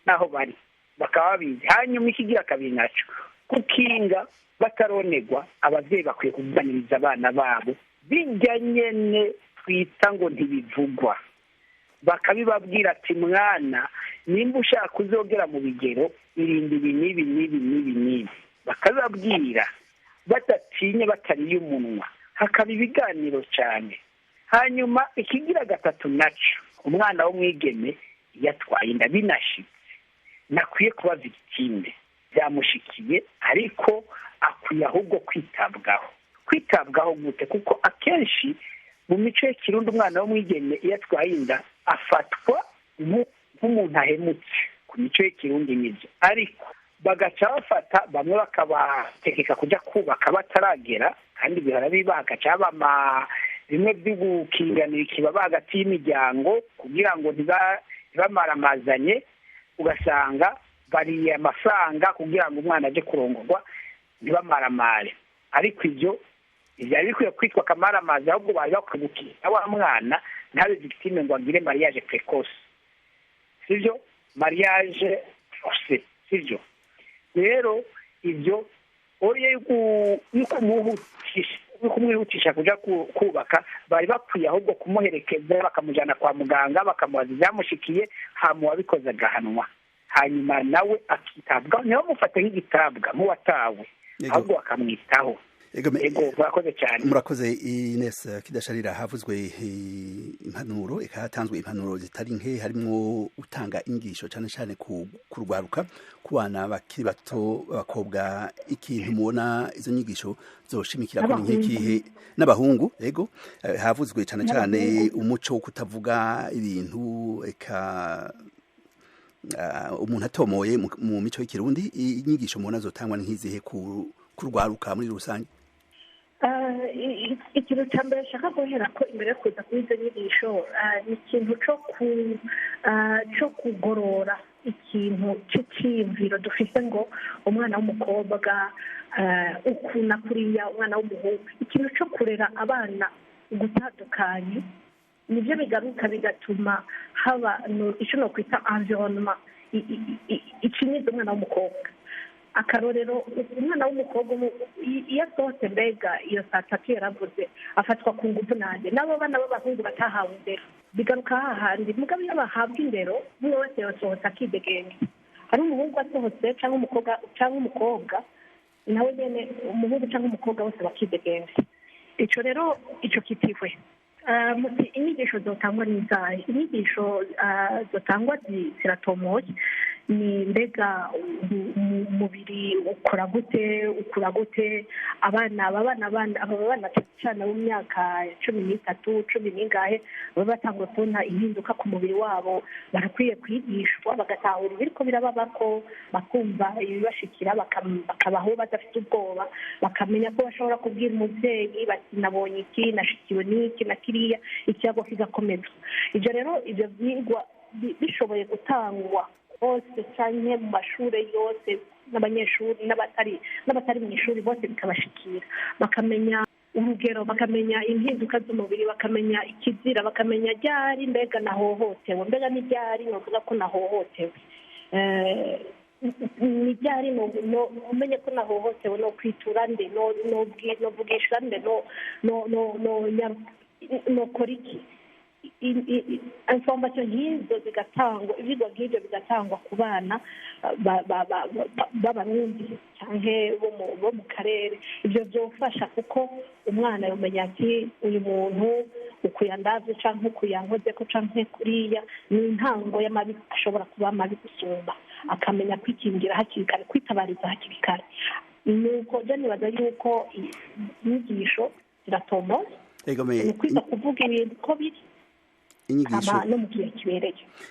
naho bari, bakaba babizi. Hanyuma ikigira kabiri naco kukinga bataronegwa, abavyeyi bakwiye kuganiriza abana babo bijya nyene twita ngo ntibivugwa, bakabibabwira ati mwana nimba ushaka kuzogera mu bigero irindi ibi n'ibi, bakabibabwira badatinya batariye umunwa, hakaba ibiganiro cyane. Hanyuma ikigira gatatu naco umwana w'umwigeme yatwaye inda binashitse, nakwiye kuba victime, byamushikiye, ariko akwiye ahubwo kwitabwaho gute? Kuko akenshi mu mico y'ikirundi umwana w'umwigeme iyo atwaye inda afatwa nk'umuntu ahemutse ku mico y'ikirundi n'ibyo, ariko bagaca bafata bamwe bakabategeka kujya kubaka bataragera, kandi bihora biba hagaca haba bimwe byo gukinganira ikibaba hagati y'imiryango kugira ngo ntibamaramazanye, ugasanga bariye amafaranga kugira ngo umwana aje kurongorwa ntibamaramare. Ariko ibyo byari bikwiye kwitwa akamaramazi, ahubwo bari bakwiye gukina wa mwana ntabe victime ngo agire mariage précoce, sivyo? Mariage forcé, sivyo? Rero ibyo oye kumwihutisha kuja kubaka, bari bakwiye ahubwo kumuherekeza bakamujana kwa muganga, bakamubaza ibyamushikiye, hama wabikoze agahanwa, hanyuma nawe akitabwaho, niho mufate nk'igitabwa nk'uwatawe, ahubwo bakamwitaho. Ego murakoze cyane. Murakoze Ines Kidasharira. Havuzwe impanuro, hatanzwe impanuro zitari nke, harimo utanga ingisho cyane cyane kurwaruka ku bana bakiri bato b'abakobwa. Ikintu mubona izo nyigisho zoshimikira kuri nk'ikihe? N'abahungu. Ego havuzwe cyane cyane umuco wo kutavuga ibintu, eka umuntu atomoye mu mico y'ikirundi. Inyigisho mubona zotangwa nk'izihe kurwaruka muri rusange? Ikintu cya mbere nshaka guhera ko imbere yo kuza kuri izo nyigisho ni ikintu cyo kugorora ikintu cy'icyiyumviro dufite ngo umwana w'umukobwa ukuna kuriya umwana w'umuhungu. Ikintu cyo kurera abana gutandukanye nibyo bigaruka bigatuma haba icyo no kwita environnement ikinyiza umwana w'umukobwa. Akarorero umwana w'umukobwa iyo asohotse mbega iyo saa 3 yaravuze afatwa ku ngufu nanjye, n'abo bana b'abahungu batahawe indero bigaruka hahandi. Mugabo iyo bahabwa indero umwe wese yasohotse akidegenge. Hari umuhungu asohotse cyangwa umukobwa nawe nyene, umuhungu cyangwa umukobwa bose bakidegenge. Ico rero ico kitifwe inyigisho zotangwa n'izayi. Inyigisho zotangwa ziratomoye. ni mbega umubiri ukora gute aba bana cyane bo mu myaka 13 10 n'ingahe baba batangwa kubona impinduka ku mubiri wabo barakwiye kwigishwa bagatahura ibiriko birababako bakumva ibibashikira bakabaho badafite ubwoba bakamenya ko bashobora kubwira umubyeyi bati nabonye iki nashikiwe n'iki na kiriya ikiyago kigakomeza ibyo rero ibyo byigwa bishoboye gutangwa bose cyane mu mashuri yose n'abanyeshuri n'abatari mu ishuri bose bikabashikira bakamenya urugero bakamenya impinduka z'umubiri bakamenya ikizira bakamenya ryari mbega nahohotewe mbega n'iryari novuga ko nahohotewe n'iryari umenye ko nahohotewe no kwitura nde novugisha nde nokora iki information nk'izo zigatangwa ibyigwa nk'ibyo bigatangwa ku bana b'abarundi cyangwa bo mu karere ibyo byofasha kuko umwana yamenya ati uyu muntu ukuyandavye cyangwa ukuyankoze ko cyangwa kuriya ni intango y'amabi ashobora kuba mabi gusumba akamenya kwikingira hakiri kare kwitabariza hakiri kare nuko je nibaza yuko inyigisho ziratomoza ni kwiga kuvuga ibintu ko biri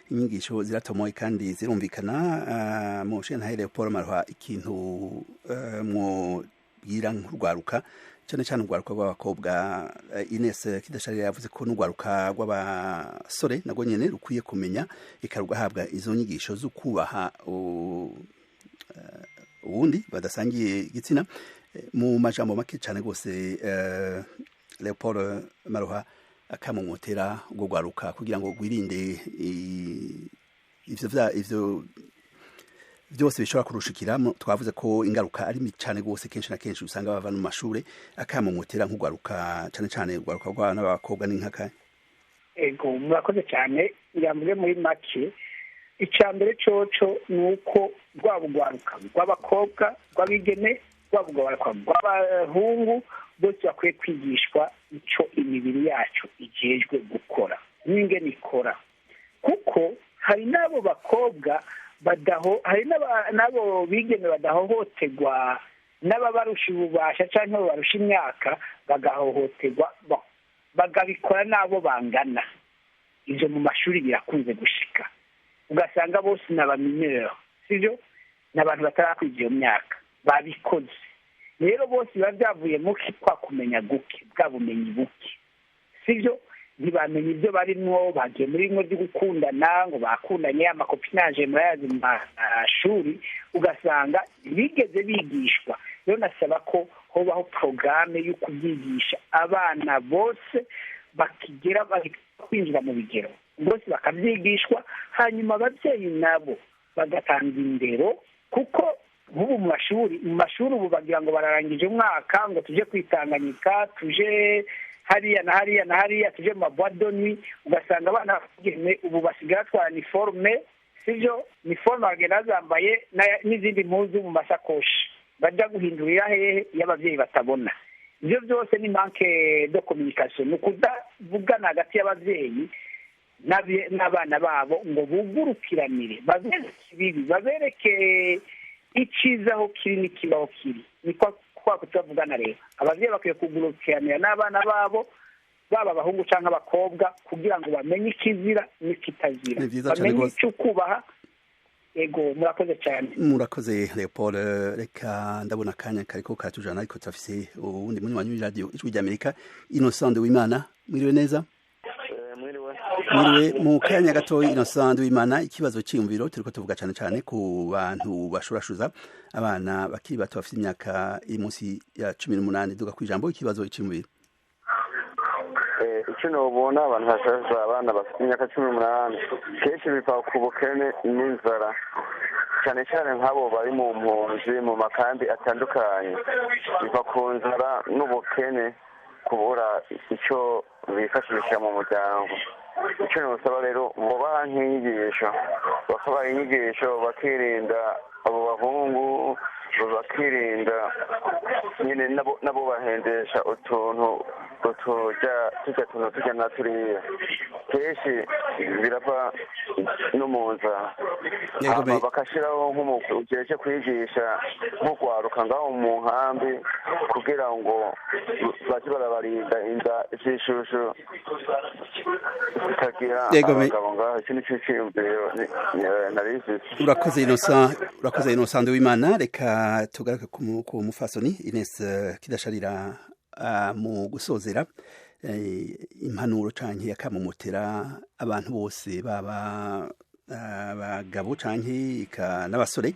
inyigisho ziratomoye kandi zirumvikana mu nshinga Leopold Maroha ikintu mwobwira nk'urwaruka cyane cyane urwaruka rw'abakobwa Ines Kidasharira yavuze ko n'urwaruka rw'abasore nagwo nyene rukwiye kumenya ikarugahabwa izo nyigisho zo kubaha ubundi badasangiye igitsina mu majambo make cyane rwose Leopold Maroha akamumotera ubwo gwaruka kugira ngo gwirinde ivyo byose bishobora kurushikira twavuze ko ingaruka ari cyane gose kenshi na kenshi usanga bava mu mashure akamumotera nk'ugwaruka cyane cyane ugwaruka rw'abana b'abakobwa n'inkaka ego murakoze cyane yambuye muri make icambere coco nuko rwabugwaruka rw'abakobwa rw'abigeme rwabugwaruka rw'abahungu bose bakwiye kwigishwa icyo imibiri yacu igejwe gukora n'ingene ikora kuko hari n'abo bakobwa hari n'abo bigeme badahohoterwa n'ababarusha ububasha cyangwa babarusha imyaka bagahohoterwa bagabikora n'abo bangana ibyo mu mashuri birakunze gushika ugasanga bose ni abaminere sibyo ni abantu batarakwiza iyo myaka babikoze rero bose biba byavuye muki kwa kumenya guke bwa bumenyi buke sibyo ntibamenye ibyo barimwo bagiye muri bimwe byo gukundana ngo bakundanye amakopinage murayazi mu mashuri ugasanga bigeze bigishwa rero nasaba ko hobaho porogaramu yo kubyigisha abana bose bakigera kwinjira mu bigero bose bakabyigishwa hanyuma ababyeyi nabo bagatanga indero kuko nk'ubu mu mashuri ubu bagira ngo bararangije umwaka ngo tuje kwitanganyika tuje hariya na hariya na hariya tuje mu mabwadoni ugasanga abana bagene ubu basigaye batwara niforume sibyo niforume bagenda bazambaye n'izindi mpuzu mu masakoshi bajya guhindurira hehe iyo ababyeyi batabona ibyo byose ni manke de communication ni ukudavugana hagati y'ababyeyi n'abana babo ngo bugurukiranire babereke ibibi babereke icyiza aho kiri n'ikibaho kiri niko kwa kutavugana rero abavyeyi bakwiye kugurukiranira n'abana babo baba abahungu canke abakobwa kugira ngo bamenye ikizira n'ikitazira bamenye icyo kubaha ego murakoze cyane murakoze Leopold reka ndabona akanya kariko karatujana ariko turafise uwundi munywanyi w'iradio ijwi ry'Amerika Innocent Wimana mwiriwe neza mwiriwe mu kanya gato Innocent Wimana ikibazo cy'imviro turiko tuvuga cyane cyane ku bantu bashurashuza abana bakiri bato bafite imyaka iri munsi ya 18 duga kwijambo ikibazo cy'imviro icyo nobona abantu bashurashuza abana bafite imyaka 18 kenshi biva ku bukene n'inzara cyane cyane nk'abo bari mu mpunzi mu makambi atandukanye biva ku nzara n'ubukene kubura icyo bifashisha mu muryango icyo nusaba rero bubaha nk'inyigisho bakabaha inyigisho bakirinda abo bahungu bakirinda nyine nabo bahendesha utuntu tujya tuntu tujya na turiya kenshi birava no mu nzara bakashyiraho nk'umujeje kwigisha nk'ugwaruka ngaho mu nkambi kugira ngo baje barabarinda inda z'ishushu zitagira abagabo ngaho iki nicyo cyiyumviro narifise. urakoze Innocent Wimana. Reka tugaruke ku mufasoni Ines Kidasharira mu gusozera impanuro canke yakamumotera abantu bose baba abagabo canke n'abasore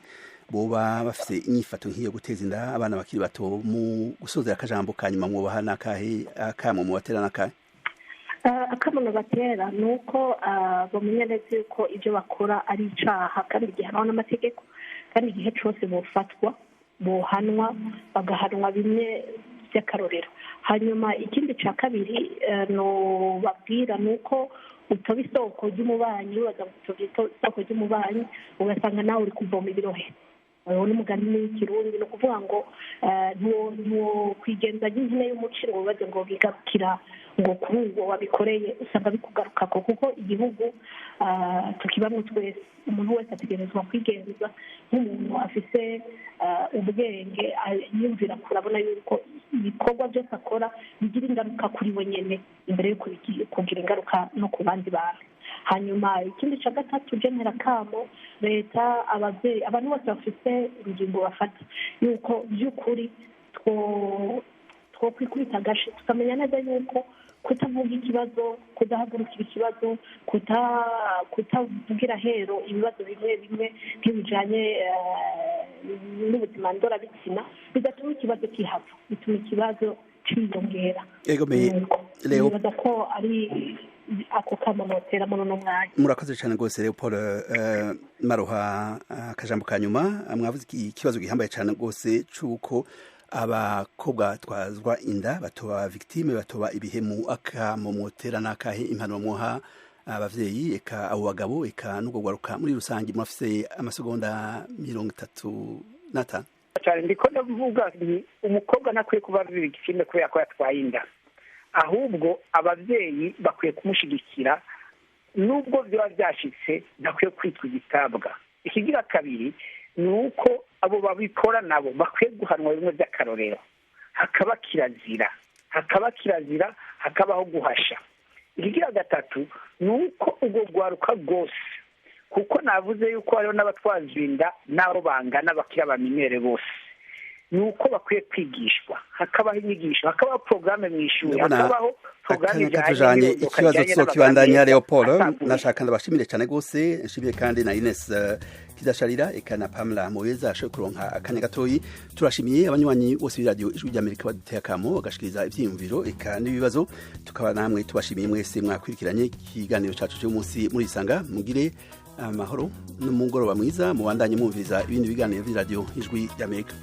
boba bafite inyifato nk'iyo guteza inda abana bakiri bato. Mu gusozera akajambo kanyuma mwubaha n'akahe akamwe mubatera n'akahe? akamono batera ni uko bamenya neza yuko ibyo bakora ari icaha kandi gihanwa n'amategeko, kandi igihe cyose bofatwa bohanwa bagahanwa bimwe by'akarorero. hanyuma ikindi cya kabiri no babwira ni uko utoba isoko ry'umubanyi, ubaza gutoba isoko ry'umubanyi ugasanga nawe uri kuvoma ibirohe. n'umugani w'ikirundi ni ukuvuga ngo ntuwo kwigenza nk'ihene y'umuci ngo bibaze ngo bigarukira ngo kuri uwo wabikoreye usanga bikugarukako, kuko igihugu tukibamo twese. umuntu wese ategerezwa kwigenza nk'umuntu afise ubwenge yumvira kurabona yuko ibikorwa byose akora bigira ingaruka kuri we nyene imbere yo kugira ingaruka no ku bandi bantu. hanyuma ikindi cya gatatu genera kamo leta, ababyeyi, abantu bose bafite urugingo bafata yuko by'ukuri two kwikubita agashi tukamenya neza yuko kutavuga ikibazo, kudahagurukira ikibazo, kutavugira hero ibibazo bimwe bimwe nk'ibijanye n'ubuzima ndorabitsina bigatuma ikibazo kihava, bituma ikibazo ciyongera. nibaza ko ari ako kamonotera muri uno mwanya. Murakoze cyane rwose Leopold Maroha. akajambo ka nyuma mwavuze ikibazo gihambaye cyane rwose cy'uko abakobwa twazwa inda batoba victime, batoba ibihemu. akamomotera n'akahe impanuro muha abavyeyi eka abo bagabo eka n'ubwo gwaruka muri rusange? murafise amasegonda 35 cyane. ndiko ndavuga ni umukobwa nakwiye kuba victime kubera ko yatwaye inda, ahubwo ababyeyi bakwiye kumushyigikira nubwo byaba byashitse ntakwiye kwitwa igitabwa. ikigira kabiri ni uko abo babikora nabo bakwiye guhanwa bimwe by'akarorero, hakaba kirazira hakabaho guhasha. ikigira gatatu ni uko ubwo rwaruka rwose, kuko navuze yuko hariho n'abatwaza inda n'abo bangana bakira bamenyere bose, ni uko bakwiye kwigishwa, hakabaho inyigisho, hakabaho porogaramu mu ishuri, hakabaho porogaramu ijanye ikibazo tuzokibandanya. Leopold nashaka ndabashimire cyane rwose, nshimiye kandi na Ines Kidasharira eka na Pamela Mubeza ashoboye kuronka akanya gatoyi. turashimiye abanywanyi bose b'iradiyo Ijwi ry'Amerika baduteye akamo bagashikiriza ivyiyumviro eka n'ibibazo. tukaba namwe tubashimiye mwese mwakwirikiranye ikiganiro cacu cy'umunsi muri Isanga. mugire amahoro n'umugoroba mwiza, mubandanye mwumviriza ibindi biganiro by'iradiyo Ijwi ry'Amerika.